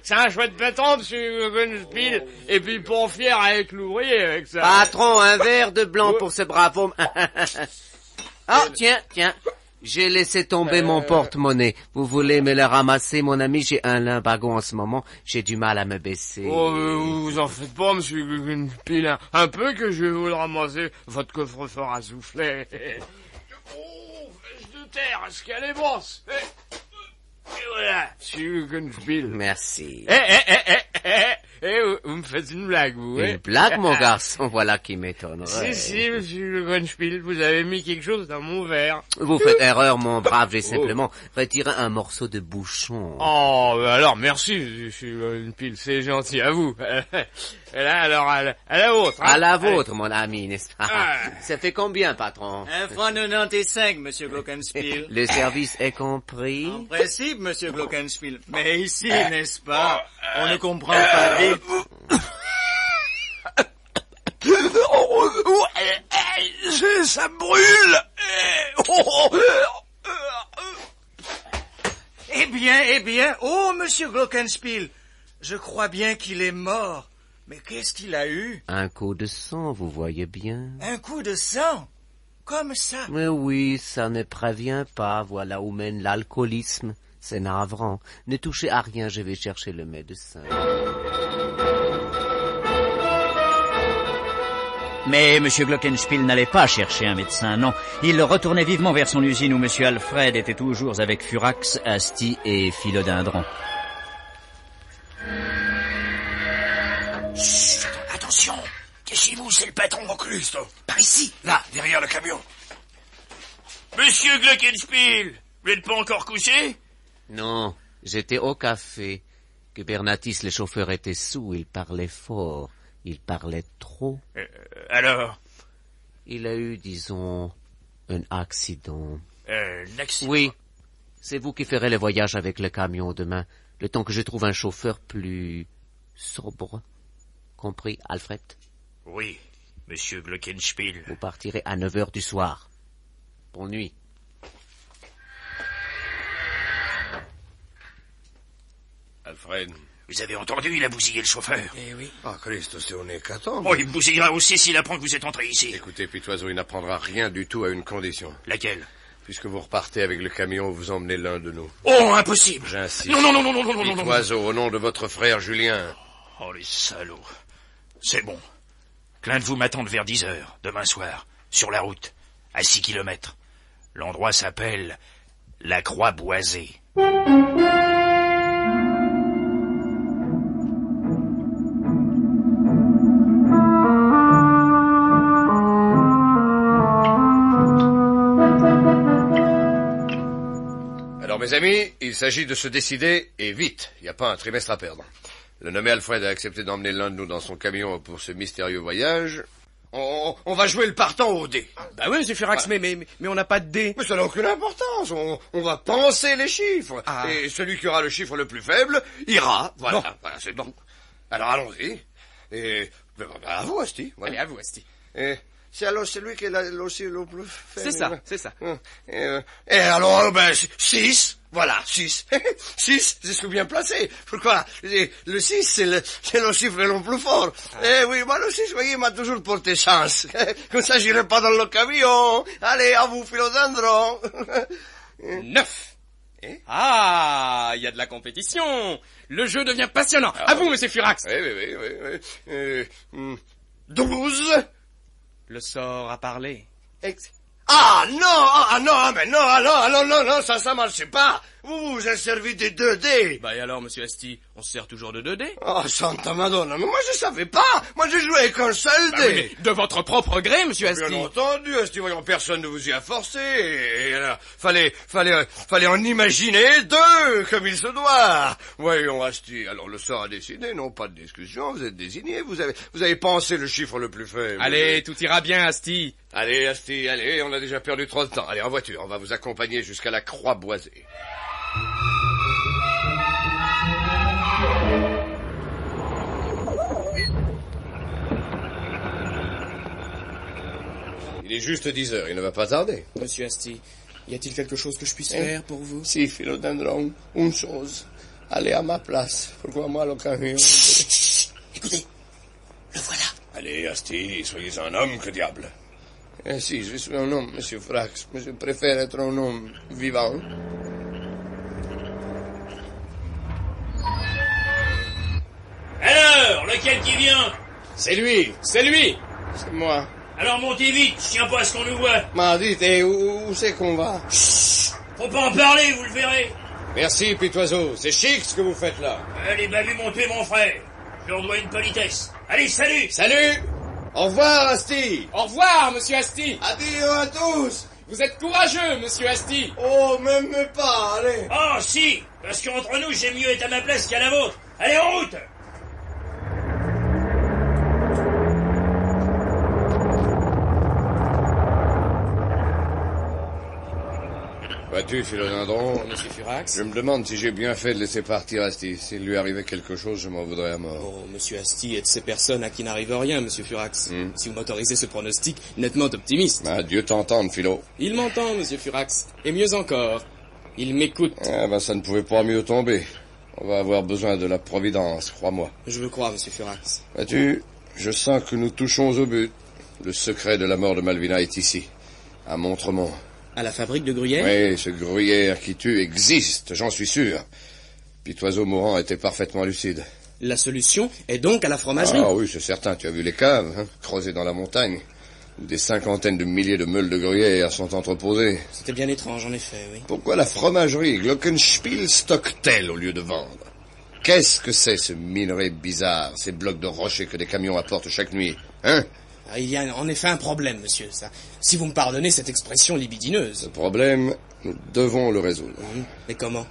c'est un chouette patron, monsieur Glockenspiel. Et puis pour fier avec l'ouvrier, avec ça. Patron, un verre de blanc pour ce brave homme. Ah, tiens. J'ai laissé tomber mon porte-monnaie. Vous voulez me le ramasser, mon ami? J'ai un limbago en ce moment. J'ai du mal à me baisser. Oh, vous en faites pas, monsieur Glockenspiel. Un peu que je vais vous le ramasser. Votre coffre-fort a soufflé. Oh, flèche de terre, est-ce qu'elle est brosse? Et voilà, monsieur Glockenspiel. Merci. Vous me faites une blague, vous, Une blague, mon garçon, voilà qui m'étonnerait. Si, monsieur Glockenspiel, vous avez mis quelque chose dans mon verre. Vous faites erreur, mon brave, j'ai simplement retiré un morceau de bouchon. Oh, alors, merci, monsieur Glockenspiel, c'est gentil, à vous. Et là, alors, à la vôtre. Hein. À la vôtre, mon ami, n'est-ce pas? Ça fait combien, patron? 1,95 franc, monsieur Glockenspiel. Le service est compris? En principe, monsieur Glockenspiel. Mais ici, n'est-ce pas, on ne comprend pas vite. Ça me brûle. Eh bien, oh, monsieur Glockenspiel, je crois bien qu'il est mort. Mais qu'est-ce qu'il a eu? Un coup de sang, vous voyez bien. Un coup de sang? Comme ça? Mais oui, ça ne prévient pas, voilà où mène l'alcoolisme. C'est navrant. Ne touchez à rien, je vais chercher le médecin. Mais M. Glockenspiel n'allait pas chercher un médecin, non. Il retournait vivement vers son usine où M. Alfred était toujours avec Furax, Asti et Philodendron. Chut, attention. Cachez-vous, c'est le patron. Oh Christ. Par ici. Là, derrière le camion. Monsieur Glockenspiel, vous n'êtes pas encore couché? Non, j'étais au café. Gubernatis, le chauffeur, était saoul, il parlait fort. Il parlait trop. Alors? Il a eu, disons, un accident. Un accident? Oui. C'est vous qui ferez le voyage avec le camion demain, le temps que je trouve un chauffeur plus sobre. Compris, Alfred? Oui, monsieur Glockenspiel. Vous partirez à 9h du soir. Bonne nuit. Alfred. Vous avez entendu, il a bousillé le chauffeur. Eh oui. Ah, Christ, c'est un hécatombe. Oh, il bousillera aussi s'il apprend que vous êtes entré ici. Écoutez, Pitoiseau, il n'apprendra rien du tout à une condition. Laquelle? Puisque vous repartez avec le camion, vous emmenez l'un de nous. Oh, impossible. J'insiste. Non. Pitoiseau, au nom de votre frère Julien. Oh, les salauds. C'est bon. L'un de vous m'attend vers 10h, demain soir, sur la route, à 6 kilomètres. L'endroit s'appelle la Croix Boisée. Alors, mes amis, il s'agit de se décider, et vite. Il n'y a pas un trimestre à perdre. Le nommé Alfred a accepté d'emmener l'un de nous dans son camion pour ce mystérieux voyage. On va jouer le partant au dé. Bah oui, monsieur Furax, mais on n'a pas de dé. Mais ça n'a aucune importance. On va penser les chiffres. Ah. Et celui qui aura le chiffre le plus faible ira. Voilà, Bon. voilà, c'est bon. Alors allons-y. Et à vous, Asti. Voilà. Allez, à vous, Asti. Et c'est alors celui qui est aussi le plus faible. C'est ça. Et alors, 6. Voilà, 6. 6, c'est ce que bien placé. Pourquoi? Le 6, c'est le chiffre le plus fort. Eh oui, moi le 6, vous voyez, m'a toujours porté chance. Comme ça, j'irai pas dans le camion. Allez, à vous, Philodendron. 9. Ah, il y a de la compétition. Le jeu devient passionnant. À vous, monsieur Furax. Oui. 12. Le sort a parlé. Non, ça marche pas. Vous avez servi des 2 dés. Bah et alors, monsieur Asti, on se sert toujours de 2 dés? Oh, Santa Madonna, mais moi je savais pas. Moi j'ai joué avec un seul dé. Oui, mais de votre propre gré, monsieur Asti. Bien entendu, Asti, voyons, personne ne vous y a forcé. Et alors, fallait en imaginer 2, comme il se doit. Voyons, Asti, alors le sort a décidé, non, pas de discussion, vous êtes désigné, vous avez pensé le chiffre le plus faible. Allez, tout ira bien, Asti. Allez, Asti, allez, on a déjà perdu trop de temps. Allez, en voiture, on va vous accompagner jusqu'à la Croix Boisée. Il est juste 10h, il ne va pas tarder. Monsieur Asti, y a-t-il quelque chose que je puisse faire pour vous? Si, Philodendron, une chose. Allez à ma place. Pourquoi moi le camion? Écoutez, le voilà. Allez, Asti, soyez un homme, que diable. Si, je suis un homme, monsieur Furax, mais je préfère être un homme vivant. Alors, lequel qui vient? C'est lui. C'est lui. C'est moi. Alors montez vite, je tiens pas à ce qu'on nous voit. M'a dites, et où c'est qu'on va? Chut, faut pas en parler, vous le verrez. Merci, Pitoiseau, c'est chic ce que vous faites là. Allez, bah vu monter mon frère. Je leur dois une politesse. Allez, salut. Salut. Au revoir, Asti. Au revoir, monsieur Asti. Adieu à tous. Vous êtes courageux, monsieur Asti. Oh, même pas, allez. Oh, si, parce qu'entre nous, j'aime mieux être à ma place qu'à la vôtre. Allez, en route. Vois-tu, Philodendron, monsieur Furax? je me demande si j'ai bien fait de laisser partir Asti. S'il lui arrivait quelque chose, je m'en voudrais à mort. Oh, monsieur Asti est de ces personnes à qui n'arrive rien, monsieur Furax. Si vous m'autorisez ce pronostic nettement optimiste. Ah, Dieu t'entende, Philo. Il m'entend, monsieur Furax. Et mieux encore, il m'écoute. Ah, ça ne pouvait pas mieux tomber. On va avoir besoin de la providence, crois-moi. Je le crois, monsieur Furax. Vois-tu, je sens que nous touchons au but. Le secret de la mort de Malvina est ici, à Montremont. À la fabrique de gruyère? Oui, ce gruyère qui tue existe, j'en suis sûr. Pitoiseau mourant était parfaitement lucide. La solution est donc à la fromagerie? Ah oui, c'est certain, tu as vu les caves, hein, creusées dans la montagne. Des cinquantaines de milliers de meules de gruyère sont entreposées. C'était bien étrange, en effet, oui. Pourquoi la fromagerie Glockenspiel stocke-t-elle au lieu de vendre? Qu'est-ce que c'est ce minerai bizarre, ces blocs de rochers que des camions apportent chaque nuit, hein? Il y a en effet un problème, monsieur, ça. Si vous me pardonnez cette expression libidineuse. Ce problème, nous devons le résoudre. Mais comment?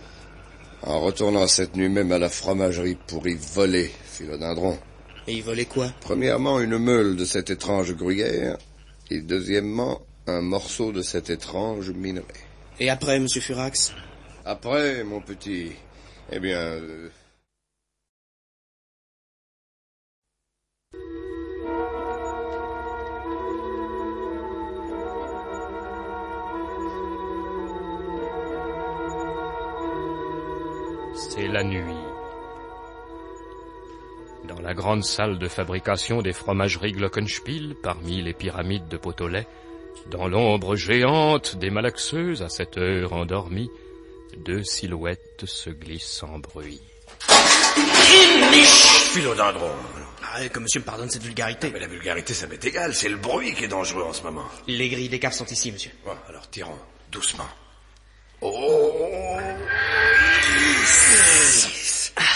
En retournant cette nuit même à la fromagerie pour y voler, Philodendron. Et y voler quoi? Premièrement, une meule de cette étrange gruyère, et deuxièmement, un morceau de cet étrange minerai. Et après, monsieur Furax? Après, mon petit, eh bien... C'est la nuit. Dans la grande salle de fabrication des fromageries Glockenspiel, parmi les pyramides de pot au lait, dans l'ombre géante des malaxeuses, à cette heure endormies, deux silhouettes se glissent sans bruit. Philodendron. Ah, que monsieur me pardonne cette vulgarité. Mais la vulgarité, ça m'est égal, c'est le bruit qui est dangereux en ce moment. Les grilles des caves sont ici, monsieur. Bon, alors tirons, doucement. Oh!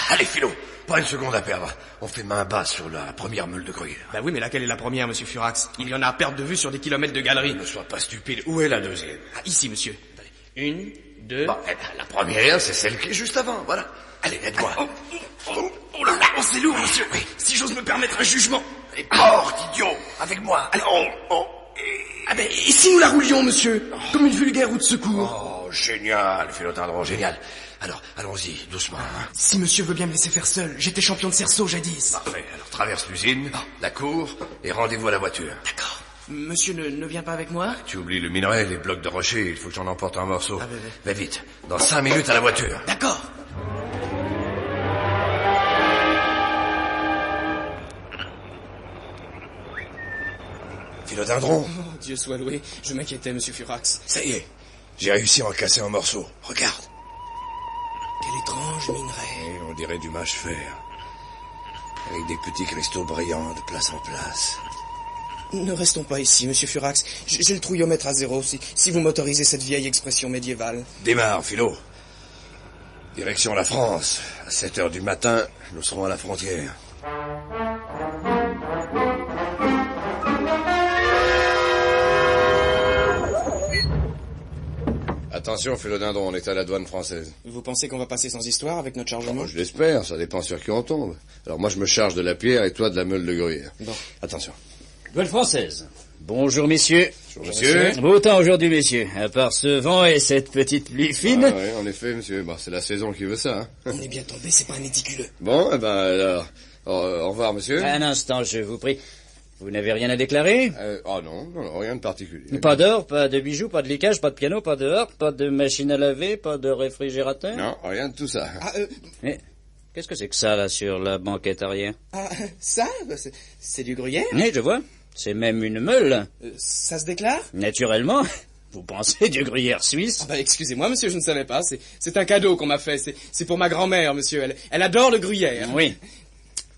Allez, Philo, pas une seconde à perdre. On fait main basse sur la première meule de gruyère. Bah oui, mais laquelle est la première, monsieur Furax? Il y en a à perte de vue sur des kilomètres de galerie. Ne sois pas stupide. Où est la deuxième? Ah, ici, monsieur. Une, deux... Bon, la première, c'est celle qui est juste avant, voilà. Allez, aide-moi. Oh là là, c'est lourd, monsieur. Oui, si j'ose me permettre un jugement. Allez, porte, idiot, avec moi. Allez, Ah ben, et si nous la roulions, monsieur? Comme une vulgaire roue de secours. Oh, génial, Philodendron, génial. Alors, allons-y, doucement. Hein. Si monsieur veut bien me laisser faire seul, j'étais champion de cerceau jadis. Parfait, alors traverse l'usine, la cour, et rendez-vous à la voiture. D'accord. Monsieur ne vient pas avec moi? Tu oublies le minerai, les blocs de rocher, il faut que j'en emporte un morceau. Ah, Va vite, dans 5 minutes à la voiture. D'accord. Philodendron. Oh, Dieu soit loué, je m'inquiétais, monsieur Furax. Ça y est, j'ai réussi à en casser un morceau. Regarde. Quel étrange minerai. Et on dirait du mâche-fer. Avec des petits cristaux brillants de place en place. Ne restons pas ici, monsieur Furax. J'ai le trouillomètre à zéro, si vous m'autorisez cette vieille expression médiévale. Démarre, Philo. Direction la France. À 7 heures du matin, nous serons à la frontière. Attention, Philodendron, on est à la douane française. Vous pensez qu'on va passer sans histoire avec notre chargement? Oh, je l'espère, ça dépend sur qui on tombe. Alors moi, je me charge de la pierre et toi de la meule de gruyère. Bon. Attention. Douane française. Bonjour, messieurs. Bonjour, monsieur. Beau temps aujourd'hui, messieurs. À part ce vent et cette petite pluie fine. Ah, oui, en effet, monsieur. Bah, c'est la saison qui veut ça. Hein. On est bien tombé, c'est pas un méticuleux. Bon, eh ben, alors, au revoir, monsieur. Un instant, je vous prie. Vous n'avez rien à déclarer? Non, rien de particulier. Pas d'or, pas de bijoux, pas de liquage, pas de piano, pas de harpe, pas de machine à laver, pas de réfrigérateur? Non, rien de tout ça. Mais qu'est-ce que c'est que ça, là, sur la banquette arrière? Ah, ça? C'est du gruyère? Oui, je vois. C'est même une meule. Ça se déclare? Naturellement. Vous pensez du gruyère suisse? Ah bah, excusez-moi, monsieur, je ne savais pas. C'est un cadeau qu'on m'a fait. C'est pour ma grand-mère, monsieur. Elle adore le gruyère. Oui.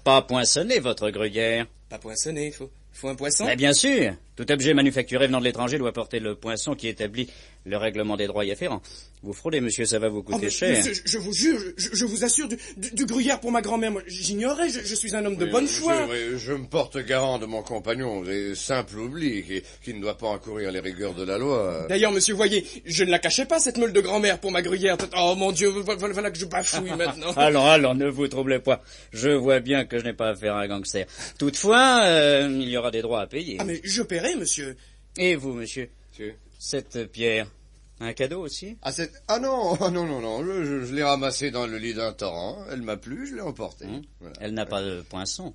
Pas poinçonné, votre gruyère. Pas poinçonné, faut un poisson? Mais bien sûr. Tout objet manufacturé venant de l'étranger doit porter le poinçon qui établit le règlement des droits y afférents. Vous fraudez, monsieur, ça va vous coûter cher. Monsieur, je vous jure, je vous assure, du gruyère pour ma grand-mère. Moi, j'ignorais, je suis un homme de bonne foi. Je me porte garant de mon compagnon, des simples oublis, qui ne doit pas encourir les rigueurs de la loi. D'ailleurs, monsieur, voyez, je ne la cachais pas, cette meule de grand-mère pour ma gruyère. Oh mon Dieu, voilà que je bafouille maintenant. Allons, ne vous troublez pas. Je vois bien que je n'ai pas affaire à un gangster. Toutefois, il y aura des droits à payer. Ah mais je paierai, monsieur. Et vous, monsieur? Cette pierre, un cadeau aussi? Ah non, je l'ai ramassée dans le lit d'un torrent, elle m'a plu, je l'ai emportée. Voilà. Elle n'a pas de poinçon.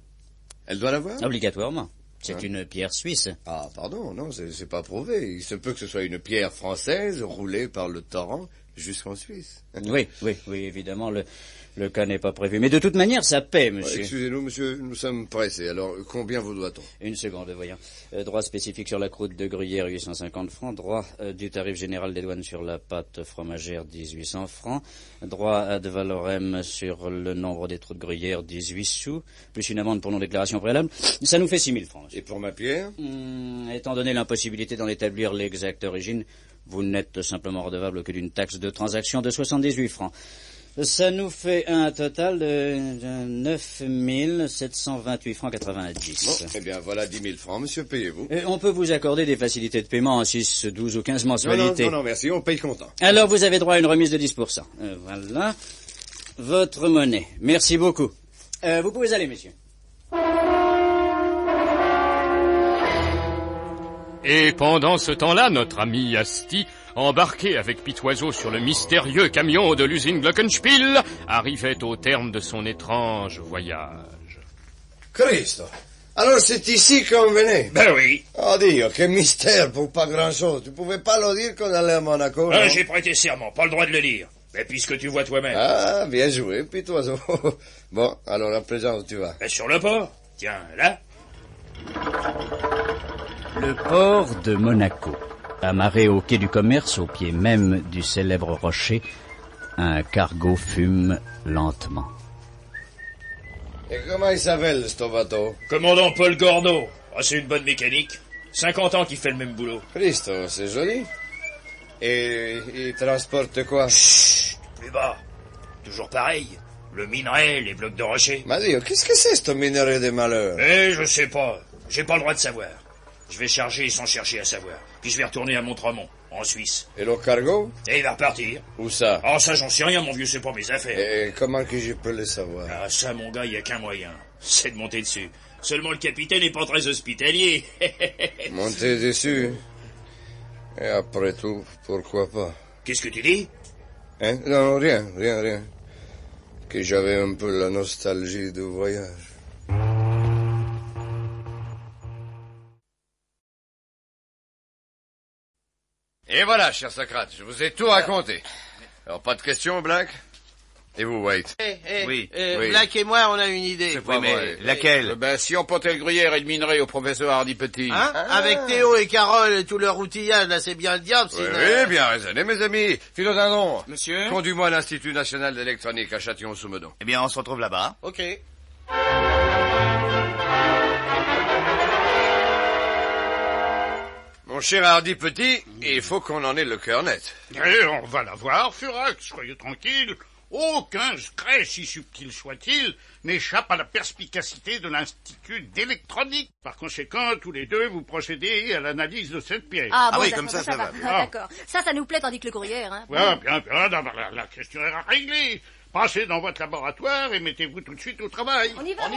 Elle doit l'avoir? Obligatoirement. C'est une pierre suisse. Ah, pardon, non, c'est pas prouvé. Il se peut que ce soit une pierre française roulée par le torrent Jusqu'en Suisse. Oui, évidemment, le cas n'est pas prévu. Mais de toute manière, ça paie, monsieur. Excusez-nous, monsieur, nous sommes pressés. Alors, combien vous doit-on? Une seconde, voyons. Droit spécifique sur la croûte de gruyère, 850 francs. Droit du tarif général des douanes sur la pâte fromagère, 1800 francs. Droit ad valorem sur le nombre des trous de gruyère, 18 sous. Plus une amende pour non-déclaration préalable. Ça nous fait 6000 francs, monsieur. Et pour ma pierre? Étant donné l'impossibilité d'en établir l'exacte origine, vous n'êtes simplement redevable que d'une taxe de transaction de 78 francs. Ça nous fait un total de 9728 francs 90. Bon, eh bien, voilà 10 000 francs, monsieur, payez-vous. On peut vous accorder des facilités de paiement en 6, 12 ou 15 mensualités. Non, merci, on paye comptant. Alors, vous avez droit à une remise de 10%. Voilà votre monnaie. Merci beaucoup. Vous pouvez aller, messieurs. Et pendant ce temps-là, notre ami Asti, embarqué avec Pitoiseau sur le mystérieux camion de l'usine Glockenspiel, arrivait au terme de son étrange voyage. Christo! Alors c'est ici qu'on venait? Ben oui. Oh Dio, quel mystère pour pas grand-chose. Tu pouvais pas le dire qu'on allait à Monaco, Ah, non? j'ai prêté serment, pas le droit de le dire. Mais puisque tu vois toi-même. Ah, bien joué, Pitoiseau. Bon, alors à présent où tu vas? Ben, sur le port. Tiens, là. Le port de Monaco. Amarré au quai du commerce, au pied même du célèbre rocher, un cargo fume lentement. Et comment il s'appelle, ce bateau? Commandant Paul Gorneau. Ah, c'est une bonne mécanique. 50 ans qu'il fait le même boulot. Christo, c'est joli. Et il transporte quoi? Chut, plus bas. Toujours pareil. Le minerai, les blocs de rocher. Mais Dio, qu'est-ce que c'est, ce minerai des malheurs? Je sais pas. J'ai pas le droit de savoir. Je vais charger sans chercher à savoir. Puis je vais retourner à Montremont, en Suisse. Et le cargo? Et il va repartir. Où ça? Ah, ça, j'en sais rien, mon vieux, c'est pas mes affaires. Et comment que je peux le savoir? Ah, ça, mon gars, y a qu'un moyen. C'est de monter dessus. Seulement, le capitaine n'est pas très hospitalier. Monter dessus? Et après tout, pourquoi pas? Qu'est-ce que tu dis? Hein? Non, rien. Que j'avais un peu la nostalgie du voyage. Et voilà, cher Socrate, je vous ai tout raconté. Alors, pas de questions, Black? Et vous, Waite? Oui. Black et moi, on a une idée. C'est pas vrai. Laquelle? Si on portait le gruyère et le minerai au professeur Hardy Petit. Avec Théo et Carole et tout leur outillage, là, c'est bien le diable, Oui, bien raisonné, mes amis. Philodendron. Monsieur? Conduis-moi à l'Institut national d'électronique à Châtillon-sous-Meudon. Eh bien, on se retrouve là-bas. Ok. Mon cher Hardy Petit, il faut qu'on en ait le cœur net. Et on va la voir, Furax, soyez tranquille. Aucun secret, si subtil soit-il, n'échappe à la perspicacité de l'Institut d'électronique. Par conséquent, tous les deux, vous procédez à l'analyse de cette pièce. Ah, bon, oui, d'accord, comme ça va. Ah, d'accord. Ça nous plaît, tandis que le gruyère, hein. Ouais, bien, la question est réglée. Passez dans votre laboratoire et mettez-vous tout de suite au travail. On y va.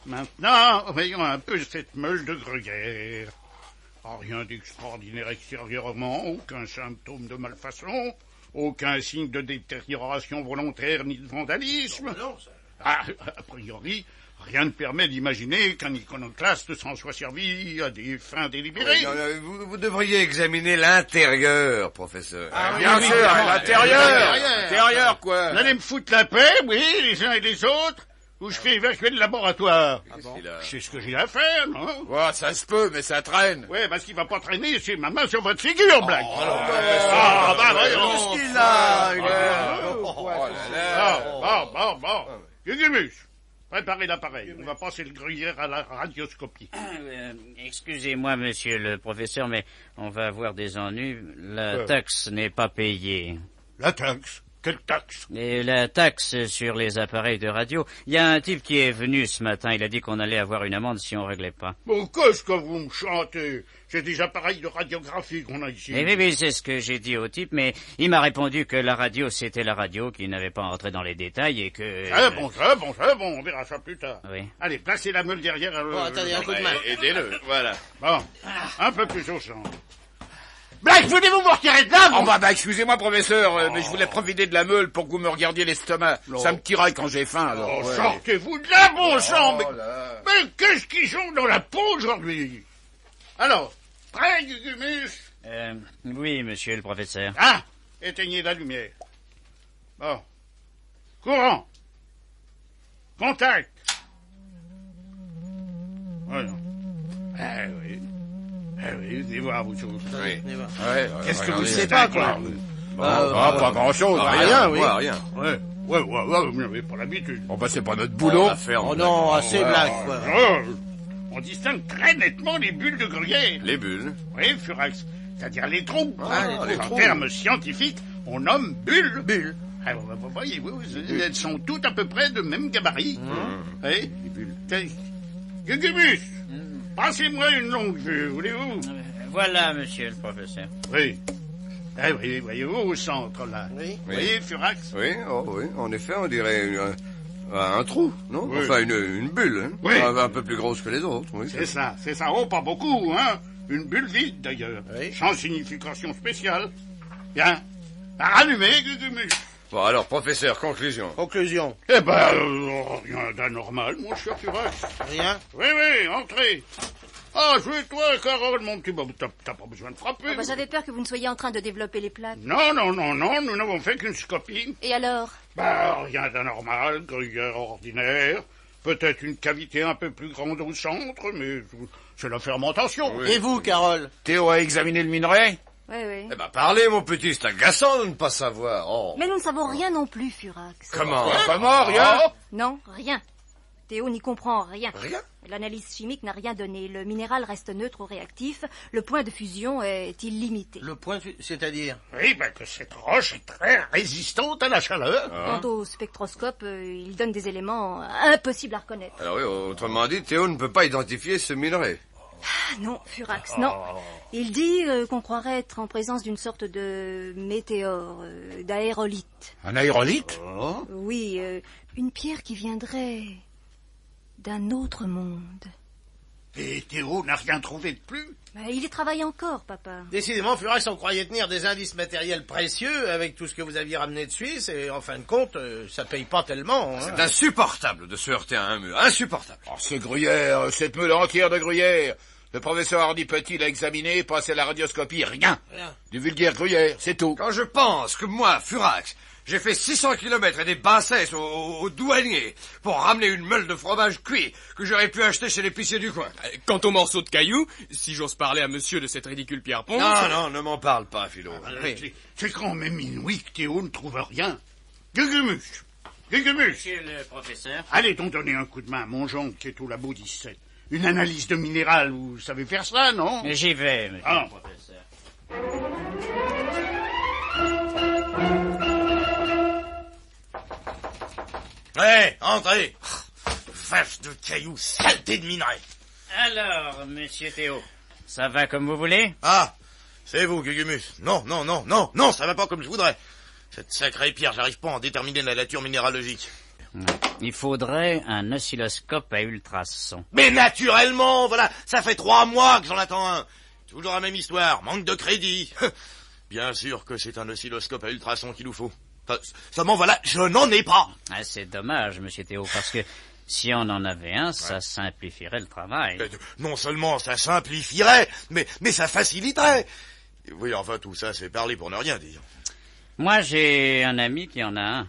Maintenant, voyons un peu cette meule de gruyère. Rien d'extraordinaire extérieurement, aucun symptôme de malfaçon, aucun signe de détérioration volontaire ni de vandalisme. A priori, rien ne permet d'imaginer qu'un iconoclaste s'en soit servi à des fins délibérées. Vous devriez examiner l'intérieur, professeur. Bien sûr, l'intérieur. L'intérieur, quoi. Vous allez me foutre la paix, oui, les uns et les autres, ou je fais évacuer le laboratoire. C'est ce que j'ai à faire, non? Ouais, ça se peut, mais ça traîne. Ouais, parce qu'il va pas traîner, c'est ma main sur votre figure, Black. Qu'est-ce qu'il a? Bon. Gugumus, préparez l'appareil. On va passer le gruyère à la radioscopie. Excusez-moi, monsieur le professeur, mais on va avoir des ennuis. La taxe n'est pas payée. La taxe? Quelle taxe? Et la taxe sur les appareils de radio. Il y a un type qui est venu ce matin. Il a dit qu'on allait avoir une amende si on réglait pas. Bon, qu'est-ce que vous me chantez? C'est des appareils de radiographie qu'on a ici. Eh oui, c'est ce que j'ai dit au type, mais il m'a répondu que la radio, c'était la radio, qu'il n'avait pas entré dans les détails et que... C'est bon, on verra ça plus tard. Oui. Allez, placez la meule derrière. Attendez, un coup de main. Aidez-le, voilà. Bon, un peu plus au centre. Black, voulez-vous me retirer de là, vous? Excusez-moi, professeur, mais je voulais profiter de la meule pour que vous me regardiez l'estomac. Ça me tiraille quand j'ai faim, alors. Sortez-vous de là, bon sang! Mais qu'est-ce qu'ils ont dans la peau aujourd'hui? Alors, prêt, Gugumus? Oui, monsieur le professeur. Ah! Éteignez la lumière. Bon. Courant. Contact. Voilà. Ah oui. Ah oui, venez voir, vous tous. Oui. Qu'est-ce que vous regardez. savez pas, quoi? Pas grand-chose. Rien, oui. Rien. Ouais, vous n'avez pas l'habitude. Bon, bah, c'est pas notre boulot. Oh non, assez blague, quoi. On distingue très nettement les bulles de gruyère. Les bulles. Oui, Furax. C'est-à-dire les trous. Les En trous. termes scientifiques, on nomme bulles. Bulles. Ah, vous voyez, elles sont toutes à peu près de même gabarit. Oui, les bulles. Gugumus, passez-moi une longue vue, voulez-vous? Voilà, monsieur le professeur. Oui. Ah oui, voyez-vous, au centre, là. Oui. Vous voyez, Furax? Oui, oui, en effet, on dirait un trou, non? Oui. Enfin, une bulle, hein? Oui. Un peu plus grosse que les autres, oui. C'est ça. Oh, pas beaucoup, hein. Une bulle vide, d'ailleurs. Oui. Sans signification spéciale. Bien. Rallumez, Gugumus. Bon, alors, professeur, conclusion. Conclusion. Eh ben, rien d'anormal, mon cher Furax. Rien? Oui, entrez. Ah, jouez-toi, Carole, mon petit Bob. T'as pas besoin de frapper. Oh, bah, j'avais peur que vous ne soyez en train de développer les plaques. Non, nous n'avons fait qu'une scopie. Et alors? Bah, rien d'anormal, gruyère ordinaire. Peut-être une cavité un peu plus grande au centre, mais c'est la fermentation. Oui. Et vous, Carole? Théo a examiné le minerai? Oui. Eh ben, parlez, mon petit, c'est agaçant de ne pas savoir. Oh. Mais nous ne savons rien non plus, Furax. Comment? Comment, rien? Non, rien. Théo n'y comprend rien. Rien? L'analyse chimique n'a rien donné. Le minéral reste neutre ou réactif. Le point de fusion est illimité. Le point, c'est-à-dire? Oui, ben que cette roche est très résistante à la chaleur. Quant au spectroscope, il donne des éléments impossibles à reconnaître. Alors oui, autrement dit, Théo ne peut pas identifier ce minerai. Ah, non, Furax, non. Il dit qu'on croirait être en présence d'une sorte de météore, d'aérolite. Un aérolite? Oui, une pierre qui viendrait d'un autre monde. Et Théo n'a rien trouvé de plus. Il y travaille encore, papa. Décidément, Furax, on croyait tenir des indices matériels précieux avec tout ce que vous aviez ramené de Suisse, et en fin de compte, ça paye pas tellement. Hein. C'est insupportable de se heurter à un mur. Insupportable. Oh, ce gruyère, cette meule entière de gruyère. Le professeur Hardy Petit l'a examiné, passé à la radioscopie, rien. Du vulgaire gruyère, c'est tout. Quand je pense que moi, Furax, j'ai fait 600 kilomètres et des bassesses au douanier pour ramener une meule de fromage cuit que j'aurais pu acheter chez l'épicier du coin. Quant aux morceaux de cailloux, si j'ose parler à monsieur de cette ridicule pierre-ponce... Non, ne m'en parle pas, Philo. C'est quand même inouï que Théo ne trouve rien. Gugumus. Monsieur le professeur. Allez donc donner un coup de main à mon gendre qui est au labo 17. Une analyse de minéral, vous savez faire ça, non? J'y vais, monsieur le professeur. Entrez. Vache de cailloux, saleté de minerai. Alors, monsieur Théo, ça va comme vous voulez? Ah, c'est vous, Gugumus. Non, ça va pas comme je voudrais. Cette sacrée pierre, j'arrive pas à en déterminer la nature minéralogique. Il faudrait un oscilloscope à ultrasons. Mais naturellement, voilà, ça fait 3 mois que j'en attends un. Toujours la même histoire, manque de crédit. Bien sûr que c'est un oscilloscope à ultrasons qu'il nous faut. Seulement, voilà, je n'en ai pas. Ah, c'est dommage, monsieur Théo, parce que si on en avait un, ça simplifierait le travail. Non seulement ça simplifierait, mais ça faciliterait. Oui, enfin, tout ça, c'est parler pour ne rien dire. Moi, j'ai un ami qui en a un.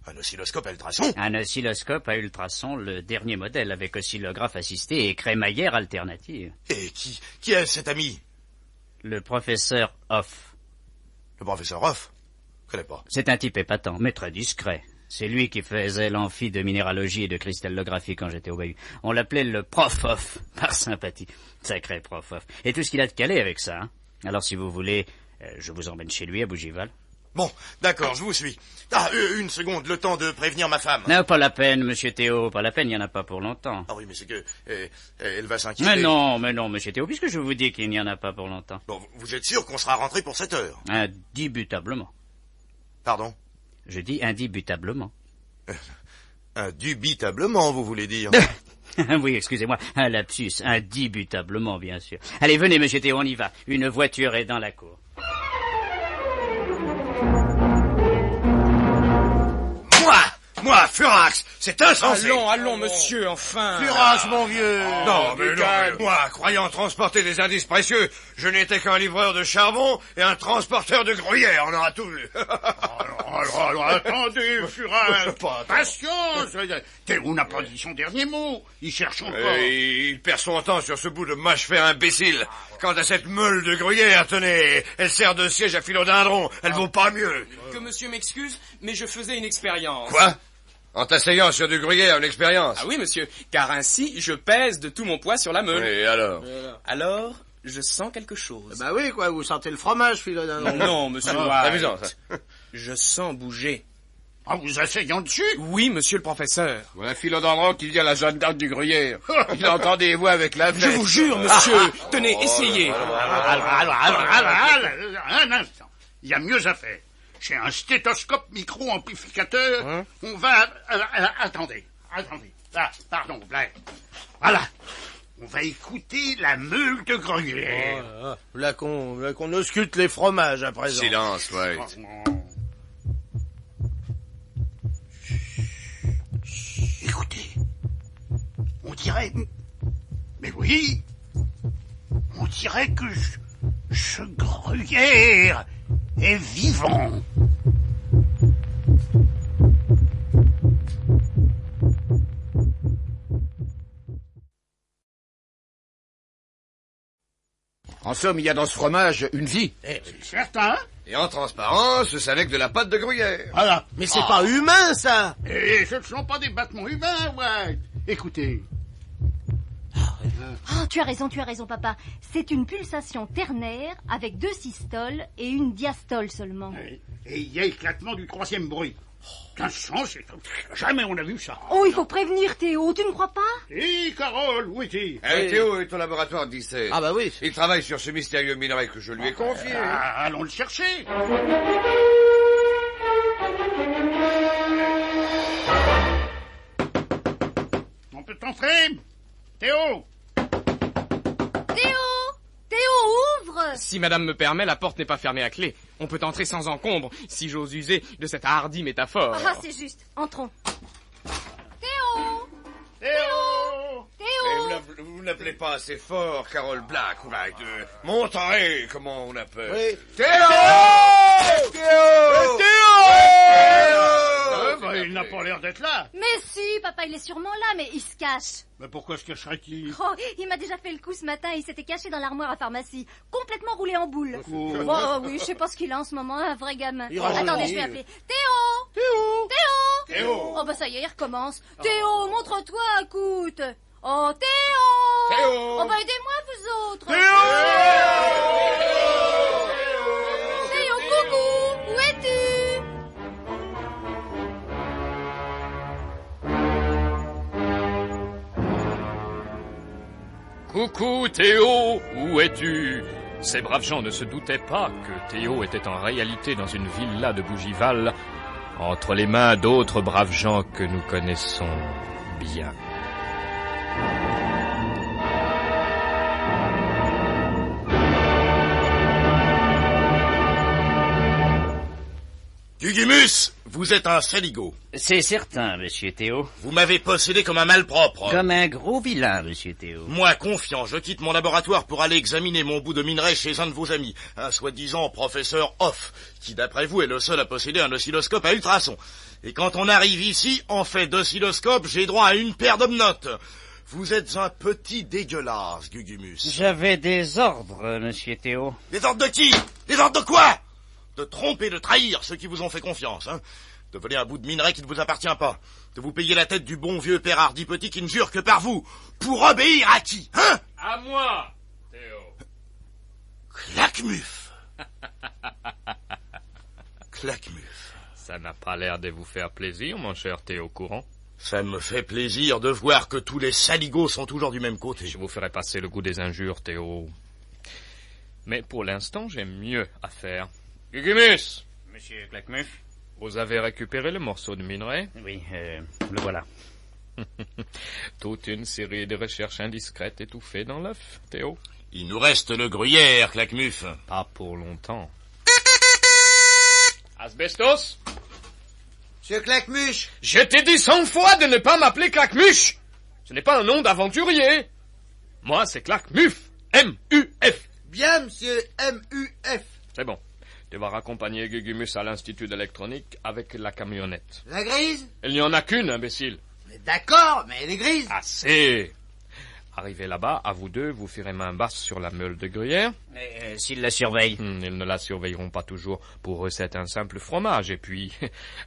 Un oscilloscope à ultrasons? Un oscilloscope à ultrasons, le dernier modèle, avec oscillographe assisté et crémaillère alternative. Et qui est cet ami? Le professeur Hoff. Le professeur Hoff? Je connais pas. C'est un type épatant, mais très discret. C'est lui qui faisait l'amphi de minéralogie et de cristallographie quand j'étais au Bahut. On l'appelait le prof Hoff, par sympathie. Sacré prof Hoff. Et tout ce qu'il a de calé avec ça. Hein. Alors si vous voulez, je vous emmène chez lui à Bougival. Bon, d'accord, je vous suis. Ah, une seconde, le temps de prévenir ma femme. Non, pas la peine, monsieur Théo, pas la peine, il n'y en a pas pour longtemps. Ah oui, mais c'est que elle va s'inquiéter. Mais non, monsieur Théo, puisque je vous dis qu'il n'y en a pas pour longtemps. Bon, vous êtes sûr qu'on sera rentré pour 7 heures? Indubitablement. Pardon? Je dis indubitablement. Indubitablement, vous voulez dire? Oui, excusez-moi, un lapsus, indubitablement, bien sûr. Allez, venez, monsieur Théo, on y va. Une voiture est dans la cour. moi, Furax, c'est insensé. Allons, monsieur, enfin. Furax, mon vieux. Non, mais moi, croyant transporter des indices précieux, je n'étais qu'un livreur de charbon et un transporteur de gruyère, on aura tout vu. Alors, attendez, Furax. Patience. Théo n'a pas dit son dernier mot. Il cherche encore. Il perd son temps sur ce bout de mâche-fer imbécile. Quant à cette meule de gruyère, tenez, elle sert de siège à philodendron, elle vaut pas mieux. Que monsieur m'excuse, mais je faisais une expérience. Quoi? En t'asseyant sur du gruyère, une expérience? Ah oui, monsieur, car ainsi, je pèse de tout mon poids sur la meule. Et alors? Alors, je sens quelque chose. Bah oui, quoi, vous sentez le fromage, philodendron. Non, monsieur White. Amusant, ça. Je sens bouger. En vous asseyant dessus? Oui, monsieur le professeur. Voilà philodendron qui vient à la zone d'arbre du gruyère. Il entend des voix avec la Je vous jure, monsieur. Tenez, essayez. Un instant. Il y a mieux à faire. J'ai un stéthoscope micro-amplificateur. On va... attendez. Ah, pardon, Blair. Voilà. On va écouter la meule de gruyère. Là qu'on ausculte les fromages à présent. Silence, White. Écoutez, on dirait... Mais oui, on dirait que ce gruyère est vivant. En somme, il y a dans ce fromage une vie. C'est certain. Et en transparence, c'est avec de la pâte de gruyère. Voilà. Mais c'est pas humain, ça. Et ce ne sont pas des battements humains, White. Écoutez. Oh, tu as raison, papa. C'est une pulsation ternaire avec 2 systoles et une diastole seulement. Et il y a éclatement du 3e bruit. 1500, jamais on a vu ça. Oh, il faut prévenir Théo, tu ne crois pas? Et Carole, où est-il? Théo est au laboratoire 17. Ah bah oui. Il travaille sur ce mystérieux minerai que je lui ai confié. Allons le chercher. On peut entrer? Théo! Théo, ouvre! Si madame me permet, la porte n'est pas fermée à clé. On peut entrer sans encombre, si j'ose user de cette hardie métaphore. Ah, c'est juste. Entrons. Théo! Vous n'appelez pas assez fort Carole Black, White. Monterey, comment on appelle? Oui. Théo! Il n'a pas l'air d'être là. Mais si, papa, il est sûrement là, mais il se cache. Mais pourquoi se cacherait-il? Oh, il m'a déjà fait le coup ce matin, il s'était caché dans l'armoire à pharmacie, complètement roulé en boule. Oh oui, je sais pas ce qu'il a en ce moment, un vrai gamin. Attendez, je vais appeler. Théo! Oh bah ça y est, il recommence. Théo, montre-toi, écoute. Oh, Théo! Oh bah aidez-moi, vous autres. Théo, coucou, où es-tu? Coucou Théo, où es-tu? Ces braves gens ne se doutaient pas que Théo était en réalité dans une villa de Bougival, entre les mains d'autres braves gens que nous connaissons bien. Gugumus, vous êtes un saligo. C'est certain, monsieur Théo. Vous m'avez possédé comme un malpropre. Comme un gros vilain, monsieur Théo. Moi, confiant, je quitte mon laboratoire pour aller examiner mon bout de minerai chez un de vos amis, un soi-disant professeur Hoff, qui d'après vous est le seul à posséder un oscilloscope à ultrasons. Et quand on arrive ici, en fait d'oscilloscope, j'ai droit à une paire d'omnotes. Vous êtes un petit dégueulasse, Gugumus. J'avais des ordres, monsieur Théo. Des ordres de qui? Des ordres de quoi? De tromper, de trahir ceux qui vous ont fait confiance, hein. De voler un bout de minerai qui ne vous appartient pas. De vous payer la tête du bon vieux père Hardy Petit qui ne jure que par vous. Pour obéir à qui, hein? À moi, Théo. Claquemuf. Claquemuf. Ça n'a pas l'air de vous faire plaisir, mon cher Théo Courant. Ça me fait plaisir de voir que tous les saligots sont toujours du même côté. Je vous ferai passer le goût des injures, Théo. Mais pour l'instant, j'ai mieux à faire. Gugumus! Monsieur Claquemuf? Vous avez récupéré le morceau de minerai? Oui, le voilà. Toute une série de recherches indiscrètes étouffées dans l'œuf, Théo. Il nous reste le gruyère, Claquemuf. Pas pour longtemps. Asbestos? Monsieur Claquemuche. Je t'ai dit 100 fois de ne pas m'appeler Claquemuche. Ce n'est pas un nom d'aventurier. Moi, c'est Claquemuf. M-U-F. Bien, monsieur, M-U-F. C'est bon. Tu vas raccompagner Gugumus à l'Institut d'électronique avec la camionnette. La grise? Il n'y en a qu'une, imbécile. D'accord, mais elle est grise. Assez. Arrivé là-bas, à vous deux, vous ferez main basse sur la meule de gruyère. Mais s'ils la surveillent? Ils ne la surveilleront pas toujours. Pour eux, c'est un simple fromage. Et puis,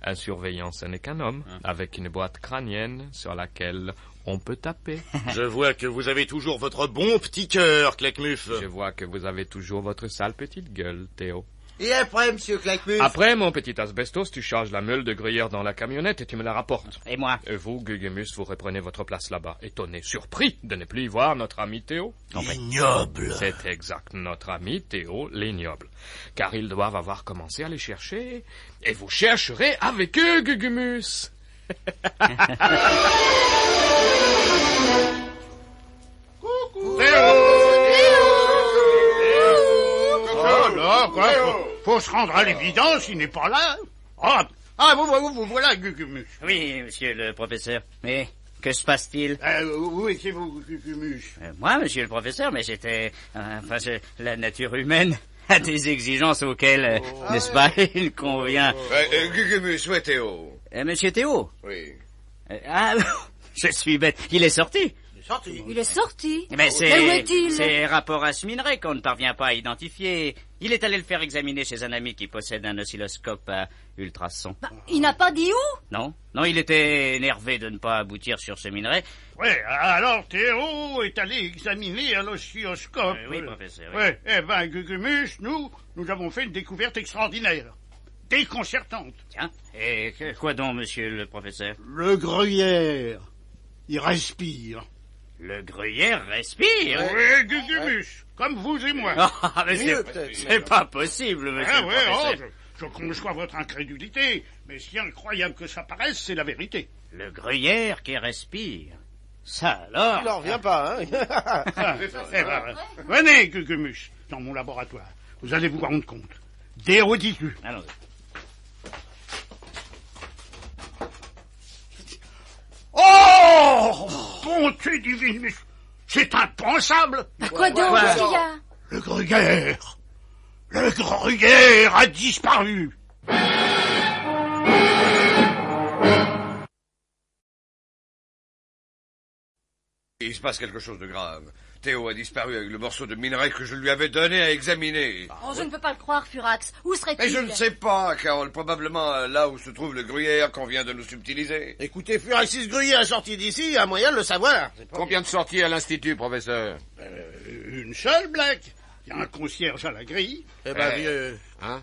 un surveillant, ce n'est qu'un homme, avec une boîte crânienne sur laquelle on peut taper. Je vois que vous avez toujours votre bon petit cœur, Claquemuf. Je vois que vous avez toujours votre sale petite gueule, Théo. Et après, monsieur Claquemuf? Après, mon petit asbestos, tu charges la meule de gruyère dans la camionnette et tu me la rapportes. Et moi? Et vous, Gugumus, vous reprenez votre place là-bas. Étonné, surpris de ne plus y voir notre ami Théo. Ignoble. C'est exact, notre ami Théo l'ignoble. Car ils doivent avoir commencé à les chercher. Et vous chercherez avec eux, Gugumus. Coucou. Oh là, quoi, faut se rendre à l'évidence, il n'est pas là. Vous voilà, Gugumus. Oui, monsieur le professeur. Mais que se passe-t-il? Oui, c'est vous, Gugumus. Moi, monsieur le professeur, mais la nature humaine a des exigences auxquelles, n'est-ce pas, il convient. Gugumus, où est Théo? Monsieur Théo? Oui. Je suis bête. Il est sorti. Il est sorti. Mais où est-il? c'est rapport à ce minerai qu'on ne parvient pas à identifier. Il est allé le faire examiner chez un ami qui possède un oscilloscope à ultrasons. Il n'a pas dit où? Non, il était énervé de ne pas aboutir sur ce minerai. Oui, alors Théo est allé examiner à l'oscilloscope. Oui, professeur. Oui. Eh ben, Gugumus, nous avons fait une découverte extraordinaire. Déconcertante. Tiens, et quoi donc, monsieur le professeur? Le gruyère, il respire. Le gruyère respire? Oui, Gugumus, comme vous et moi. Mais c'est pas possible, monsieur le professeur. Je conçois votre incrédulité, mais si incroyable que ça paraisse, c'est la vérité. Le gruyère qui respire. Ça alors? Il n'en revient pas, hein? Venez, Gugumus, dans mon laboratoire. Vous allez vous rendre compte. Dérodis-tu. Allons-y. Oh! Bonté divine, mais c'est impensable! Quoi donc, qu'est-ce qu'il y a? Le gruyère a disparu! Il se passe quelque chose de grave. Théo a disparu avec le morceau de minerai que je lui avais donné à examiner. Oh, je ne peux pas le croire, Furax. Où serait-il? Mais je ne sais pas, Carole. Probablement là où se trouve le gruyère qu'on vient de nous subtiliser. Écoutez, Furax, si ce gruyère est sorti d'ici, il y a moyen de le savoir. Combien de sorties à l'Institut, professeur? Une seule, Black. Il y a un concierge à la grille. Eh ben, vieux... Hein?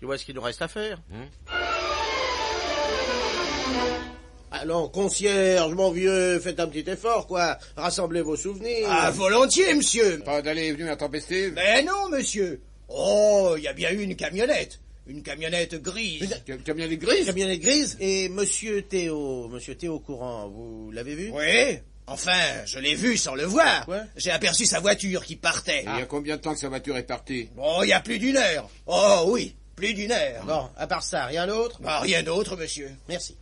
Tu vois ce qu'il nous reste à faire? Allons, concierge, mon vieux, faites un petit effort, quoi. Rassemblez vos souvenirs. Ah, volontiers, monsieur. Pas d'aller et venir intempestive? Mais non, monsieur. Oh, il y a bien eu une camionnette. Une camionnette grise. Une camionnette grise? Une camionnette grise? Et monsieur Théo Courant, vous l'avez vu? Oui. Enfin, je l'ai vu sans le voir. Ouais. J'ai aperçu sa voiture qui partait. Il y a combien de temps que sa voiture est partie? Oh, il y a plus d'une heure. Oh, oui, plus d'une heure. Bon, à part ça, rien d'autre? Bah, rien d'autre, monsieur. Merci.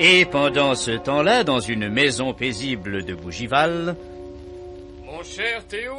Et pendant ce temps-là, dans une maison paisible de Bougival... Mon cher Théo,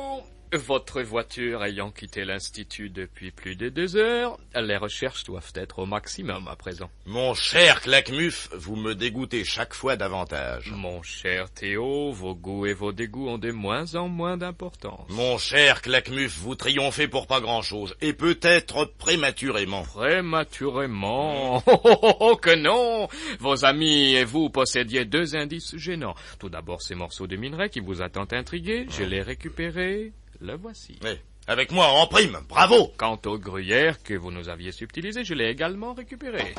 votre voiture ayant quitté l'Institut depuis plus de 2 heures, les recherches doivent être au maximum à présent. Mon cher Claquemuf, vous me dégoûtez chaque fois davantage. Mon cher Théo, vos goûts et vos dégoûts ont de moins en moins d'importance. Mon cher Claquemuf, vous triomphez pour pas grand-chose, et peut-être prématurément. Prématurément? Oh, que non! Vos amis et vous possédiez 2 indices gênants. Tout d'abord, ces morceaux de minerai qui vous a tant intrigué, je les récupérés. Le voici. Oui, avec moi en prime, bravo. Quant au gruyère que vous nous aviez subtilisé, je l'ai également récupéré.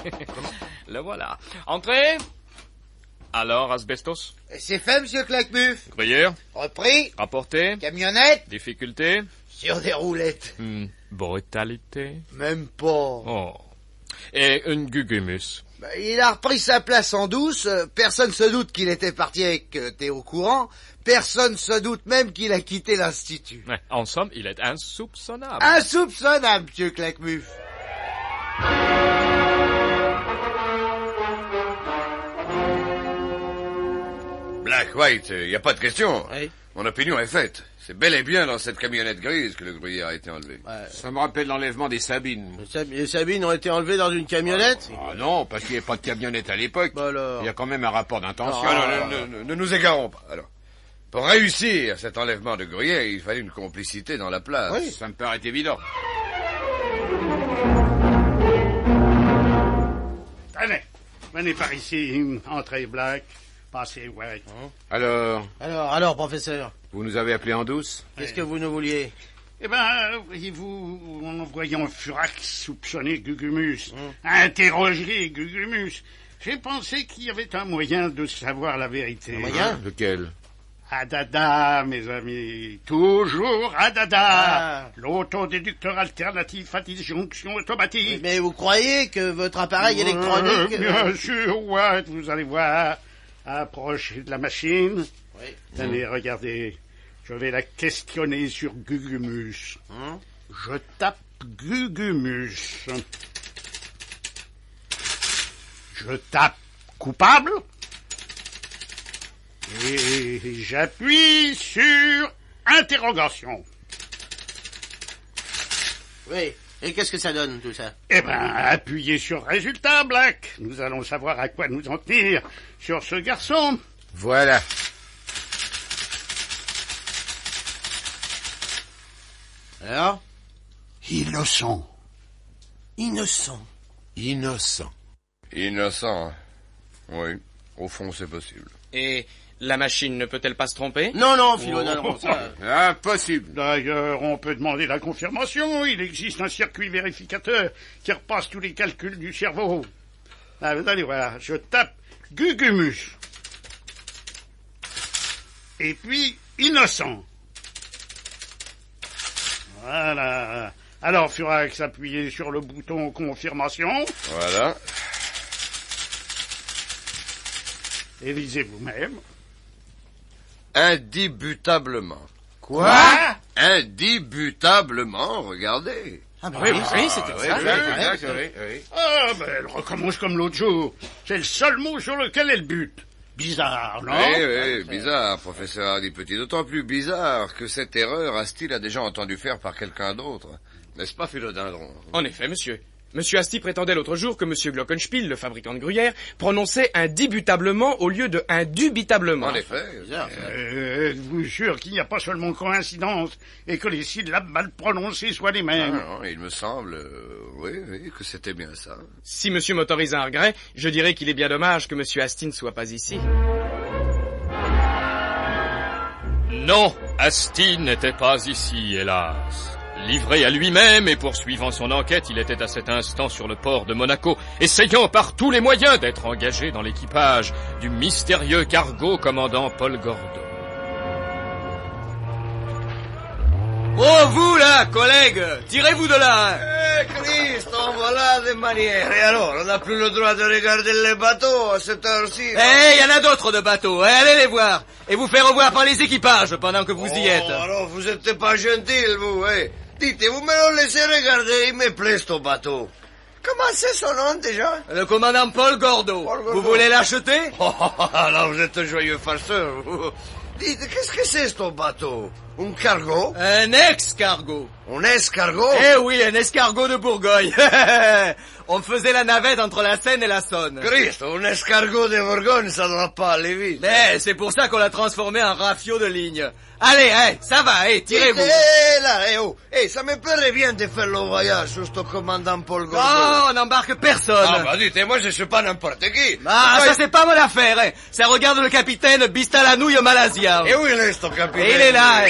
Le voilà. Entrez. Alors, asbestos? C'est fait, monsieur Claquemuf. Gruyère? Repris. Rapporté? Camionnette. Difficulté? Sur des roulettes. Brutalité? Même pas. Oh. Et une gugumus. Il a repris sa place en douce, personne se doute qu'il était parti avec Théo Courant, personne se doute même qu'il a quitté l'Institut. Ouais, en somme, il est insoupçonnable. Insoupçonnable, monsieur Claquemuf. Black, White, y a pas de question. Oui. Mon opinion est faite. C'est bel et bien dans cette camionnette grise que le gruyère a été enlevé. Ouais. Ça me rappelle l'enlèvement des Sabines. Les Sabines ont été enlevées dans une camionnette? Ah non, parce qu'il n'y avait pas de camionnette à l'époque. Bah alors. Il y a quand même un rapport d'intention. Ne nous égarons pas. Alors, pour réussir cet enlèvement de gruyère, il fallait une complicité dans la place. Oui, ça me paraît évident. Venez par ici, entrez Black. Passez, White. Alors, professeur. Vous nous avez appelé en douce? Qu'est-ce que vous nous vouliez? Eh ben, voyez-vous, en voyant Furax soupçonner Gugumus, interroger Gugumus, j'ai pensé qu'il y avait un moyen de savoir la vérité. Un moyen? Lequel? Adada, mes amis, toujours Adada, l'autodéducteur alternatif à disjonction automatique. Mais vous croyez que votre appareil électronique... Bien sûr, White, vous allez voir. Approchez de la machine. Oui. Allez, regardez. Je vais la questionner sur Gugumus. Je tape Gugumus. Je tape coupable. Et j'appuie sur interrogation. Oui. Et qu'est-ce que ça donne, tout ça? Eh ben, appuyez sur résultat, Black. Nous allons savoir à quoi nous en tenir sur ce garçon. Voilà. Alors? Innocent. Innocent. Innocent. Innocent, hein. Oui, au fond, c'est possible. Et la machine ne peut-elle pas se tromper? Non, Philona, non, ça... Impossible. D'ailleurs, on peut demander la confirmation. Il existe un circuit vérificateur qui repasse tous les calculs du cerveau. Ah, vous allez voir, je tape Gugumus. Et puis, innocent. Voilà. Alors, Furax, appuyez sur le bouton confirmation. Voilà. Et lisez vous-même. Indubitablement. Quoi? Indubitablement, regardez. Ah ben oui, c'était ça. Ah, ben elle recommence comme l'autre jour. C'est le seul mot sur lequel elle bute. Bizarre, non? Oui, bizarre, professeur Hardy Petit. D'autant plus bizarre que cette erreur Asti l'a déjà entendu faire par quelqu'un d'autre. N'est-ce pas, Philodendron? En effet, monsieur. Monsieur Asti prétendait l'autre jour que monsieur Glockenspiel, le fabricant de gruyère, prononçait indubitablement au lieu de indubitablement. En effet. Êtes-vous sûr qu'il n'y a pas seulement coïncidence et que les syllabes mal prononcées soient les mêmes? Non, il me semble, oui, que c'était bien ça. Si monsieur m'autorise un regret, je dirais qu'il est bien dommage que monsieur Asti ne soit pas ici. Non, Asti n'était pas ici, hélas. Livré à lui-même et poursuivant son enquête, il était à cet instant sur le port de Monaco, essayant par tous les moyens d'être engagé dans l'équipage du mystérieux cargo commandant Paul Gordo. Oh, vous là, collègues, tirez-vous de là. Christ, voilà des manières. Et alors, on n'a plus le droit de regarder les bateaux à cette heure-ci. Il y en a d'autres de bateaux, allez les voir. Et vous faire revoir par les équipages pendant que vous y êtes. Alors, vous êtes pas gentil, vous, Dites, vous me le laissez regarder, il me plaît ce bateau. Comment c'est son nom déjà? Le commandant Paul Gordo. Vous voulez l'acheter? Alors vous êtes un joyeux farceur. Dites, qu'est-ce que c'est ce bateau? Un cargo? Un ex-cargo. Un escargot? Eh oui, un escargot de Bourgogne. On faisait la navette entre la Seine et la Saône. Christ, un escargot de Bourgogne, ça ne va pas aller vite. Mais c'est pour ça qu'on l'a transformé en rafio de ligne. Allez, ça va, tirez-vous. Ça me plairait bien de faire le voyage sur ce commandant Paul Gordo. Non, on n'embarque personne. Ah bah dites, moi je suis pas n'importe qui. Ah, ça c'est pas mon affaire, Ça regarde le capitaine Bistalanouille Malasia. Et où il est ce capitaine? Et il est là,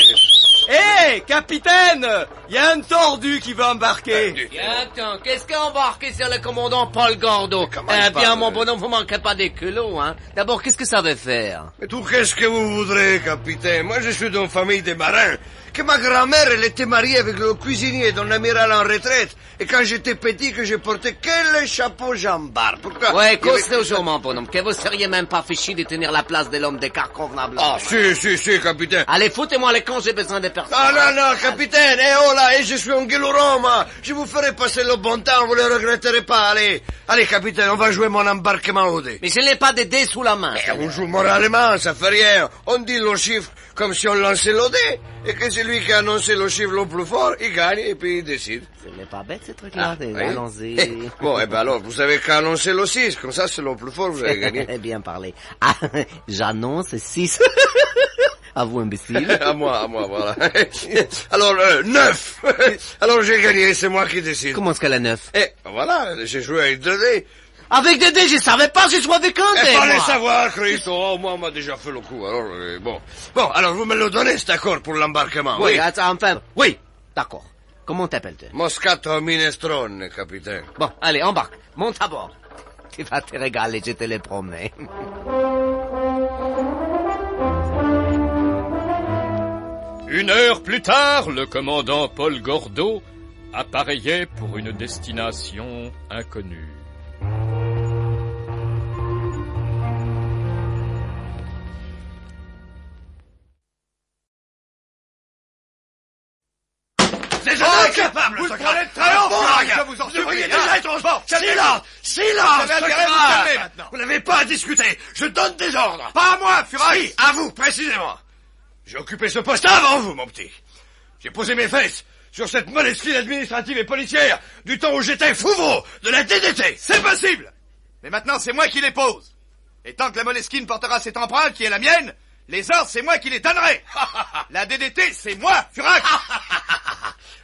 capitaine! y a un tordu qui veut embarquer. Attends, qu'est-ce qu'a embarqué sur le commandant Paul Gordeau? Bien, mon bonhomme, vous manquez pas des culots, hein. D'abord, qu'est-ce que ça veut faire? Mais tout qu'est-ce que vous voudrez, capitaine? Moi, je suis d'une famille de marins. Que ma grand-mère, elle était mariée avec le cuisinier d'un amiral en retraite. Et quand j'étais petit, que je portais que le chapeau jambard. Pourquoi? Ouais, cause toujours, mon bonhomme, que vous seriez même pas fichu de tenir la place de l'homme d'écart convenablement. Ah, si, capitaine. Allez, foutez-moi les cons, j'ai besoin de personne. Non, capitaine, oh là, je suis un gueuleron, moi. Je vous ferai passer le bon temps, vous ne le regretterez pas, allez, capitaine, on va jouer mon embarquement au dé. Mais je n'ai pas de dés sous la main. Mais on joue moralement, ça fait rien. On dit le chiffre comme si on lançait le dé, et que celui qui a annoncé le chiffre le plus fort, il gagne, et puis il décide. Ce n'est pas bête, ce truc-là, allons-y. Bon, alors, vous avez qu'à annoncer le 6, comme ça, c'est le plus fort, vous avez gagné. Bien parlé. Ah, j'annonce 6. À vous, imbécile. À moi, voilà. Alors, 9. Alors, j'ai gagné, c'est moi qui décide. Comment est-ce qu'elle a 9? Voilà, j'ai joué avec 2 dés. Avec des dés, je savais pas, j'ai joué avec un dé, moi. Fallait savoir, Christ. Oh, moi, on m'a déjà fait le coup, alors, bon. Bon, alors, vous me le donnez, cet accord pour l'embarquement, oui? Enfin, oui, d'accord. Comment t'appelles-tu? Moscato Minestrone, capitaine. Bon, allez, embarque, monte à bord. Tu vas te régaler, je te les promets. Une heure plus tard, le commandant Paul Gordeau appareillait pour une destination inconnue. C'est incapable, vous le prenez très haut, je vous en supplie, déjà être silence, vous n'avez pas à discuter, je donne des ordres. Pas à moi, Furax. Si, à vous, précisément. J'ai occupé ce poste avant vous, mon petit. J'ai posé mes fesses sur cette molestie administrative et policière du temps où j'étais fouveau de la DDT. C'est possible. Mais maintenant, c'est moi qui les pose. Et tant que la Moleskine portera cette empreinte qui est la mienne, les ordres, c'est moi qui les donnerai. La DDT, c'est moi, Furax.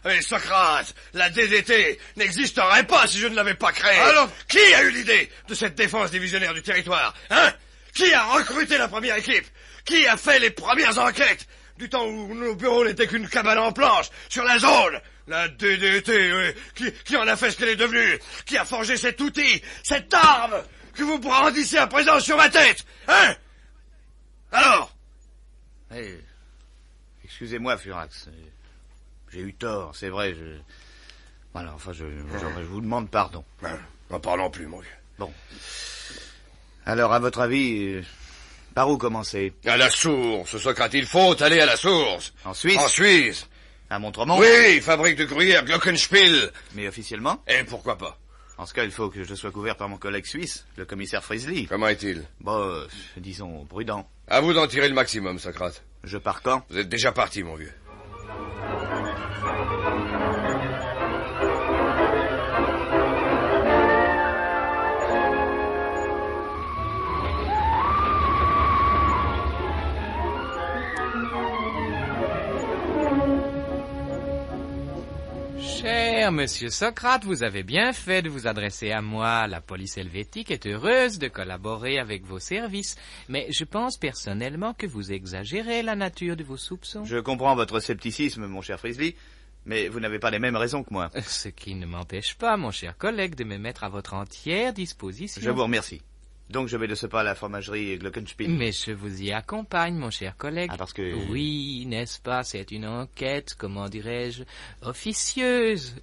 Mais Socrate, la DDT n'existerait pas si je ne l'avais pas créée. Alors, qui a eu l'idée de cette défense divisionnaire du territoire, hein? Qui a recruté la première équipe? Qui a fait les premières enquêtes? Du temps où nos bureaux n'étaient qu'une cabane en planche, sur la zone. La DDT, oui. Qui en a fait ce qu'elle est devenue? Qui a forgé cet outil, cette arme que vous brandissez à présent sur ma tête, hein? Alors? Excusez-moi, Furax. J'ai eu tort, c'est vrai, Voilà, enfin, je vous demande pardon. N'en parlons plus, mon vieux. Bon. Alors, à votre avis, par où commencer? À la source, Socrate, il faut aller à la source. En Suisse? En Suisse. À Montremont? Oui, fabrique de gruyère, Glockenspiel. Mais officiellement? Et pourquoi pas? En ce cas, il faut que je sois couvert par mon collègue suisse, le commissaire Friesli. Comment est-il? Bon, disons, prudent. À vous d'en tirer le maximum, Socrate. Je pars quand? Vous êtes déjà parti, mon vieux. Cher monsieur Socrate, vous avez bien fait de vous adresser à moi. La police helvétique est heureuse de collaborer avec vos services. Mais je pense personnellement que vous exagérez la nature de vos soupçons. Je comprends votre scepticisme, mon cher Friesli, mais vous n'avez pas les mêmes raisons que moi. Ce qui ne m'empêche pas, mon cher collègue, de me mettre à votre entière disposition. Je vous remercie. Donc je vais de ce pas à la fromagerie Glockenspiel. Mais je vous y accompagne, mon cher collègue. Ah, parce que... Oui, n'est-ce pas, c'est une enquête, comment dirais-je, officieuse.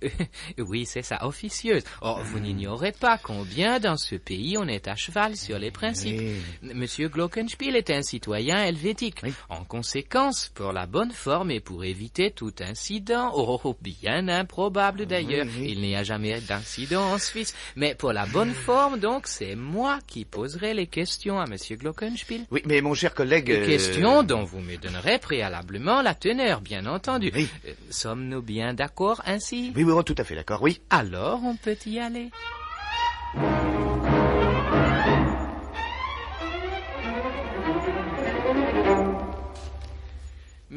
Oui, c'est ça, officieuse. Or, vous n'ignorez pas combien dans ce pays on est à cheval sur les principes. Oui. Monsieur Glockenspiel est un citoyen helvétique. Oui. En conséquence, pour la bonne forme et pour éviter tout incident, bien improbable d'ailleurs, il n'y a jamais d'incident en Suisse, mais pour la bonne forme, donc, c'est moi qui poserai les questions à monsieur Glockenspiel. Oui, mais mon cher collègue... Les questions dont vous me donnerez préalablement la teneur, bien entendu. Oui. Sommes-nous bien d'accord ainsi? Oui, tout à fait d'accord, oui. Alors, on peut y aller.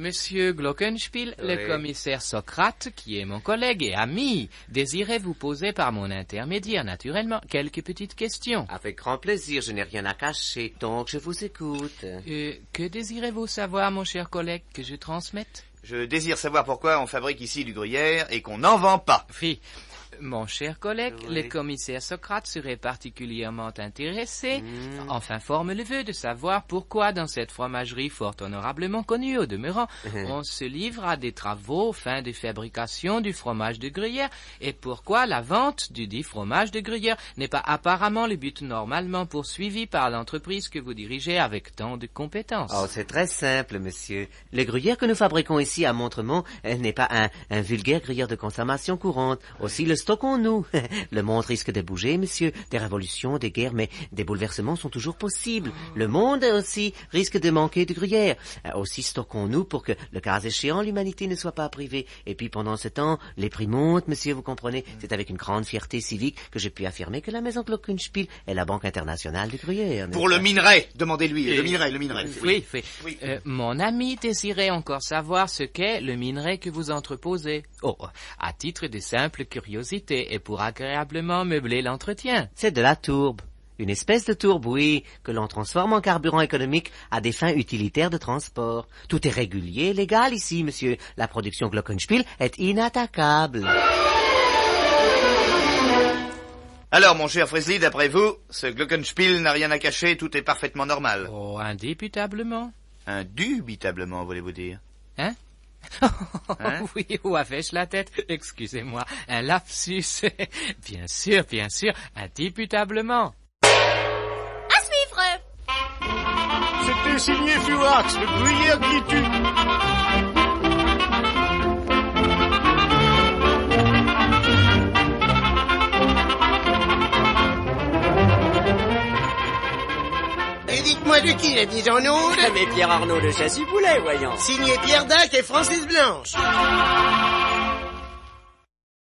Monsieur Glockenspiel, le commissaire Socrate, qui est mon collègue et ami, désirait vous poser par mon intermédiaire, naturellement, quelques petites questions. Avec grand plaisir, je n'ai rien à cacher, donc je vous écoute. Que désirez-vous savoir, mon cher collègue, que je transmette? Je désire savoir pourquoi on fabrique ici du gruyère et qu'on n'en vend pas. Oui. Mon cher collègue, le commissaire Socrate serait particulièrement intéressé, enfin forme le vœu de savoir pourquoi dans cette fromagerie fort honorablement connue au demeurant, on se livre à des travaux aux fins de fabrication du fromage de gruyère et pourquoi la vente du dit fromage de gruyère n'est pas apparemment le but normalement poursuivi par l'entreprise que vous dirigez avec tant de compétences. Oh, c'est très simple, monsieur. Le gruyère que nous fabriquons ici à Montremont n'est pas un vulgaire gruyère de consommation courante. Aussi le stockons-nous. Le monde risque de bouger, monsieur. Des révolutions, des guerres, mais des bouleversements sont toujours possibles. Le monde aussi risque de manquer de gruyère. Aussi stockons-nous pour que, le cas échéant, l'humanité ne soit pas privée. Et puis pendant ce temps, les prix montent, monsieur, vous comprenez. C'est avec une grande fierté civique que je puis affirmer que la maison Glockenspiel est la Banque internationale du gruyère. Pour le minerai, demandez-lui. Le minerai. Oui. Mon ami désirait encore savoir ce qu'est le minerai que vous entreposez. Oh, à titre de simple curiosité et pour agréablement meubler l'entretien. C'est de la tourbe. Une espèce de tourbe, oui, que l'on transforme en carburant économique à des fins utilitaires de transport. Tout est régulier, légal ici, monsieur. La production Glockenspiel est inattaquable. Alors, mon cher Frisley, d'après vous, ce Glockenspiel n'a rien à cacher, tout est parfaitement normal. Oh, indubitablement. Indubitablement, voulez-vous dire? Hein? Oui, où avais-je la tête? Excusez-moi, un lapsus. Bien sûr, indubitablement. À suivre. C'était signé Furax, le gruyère qui tue. Et dites-moi de qui la mise en onde? Mais Pierre Arnaud de Chassy-Poulet, voyons. Signé Pierre Dac et Francis Blanche.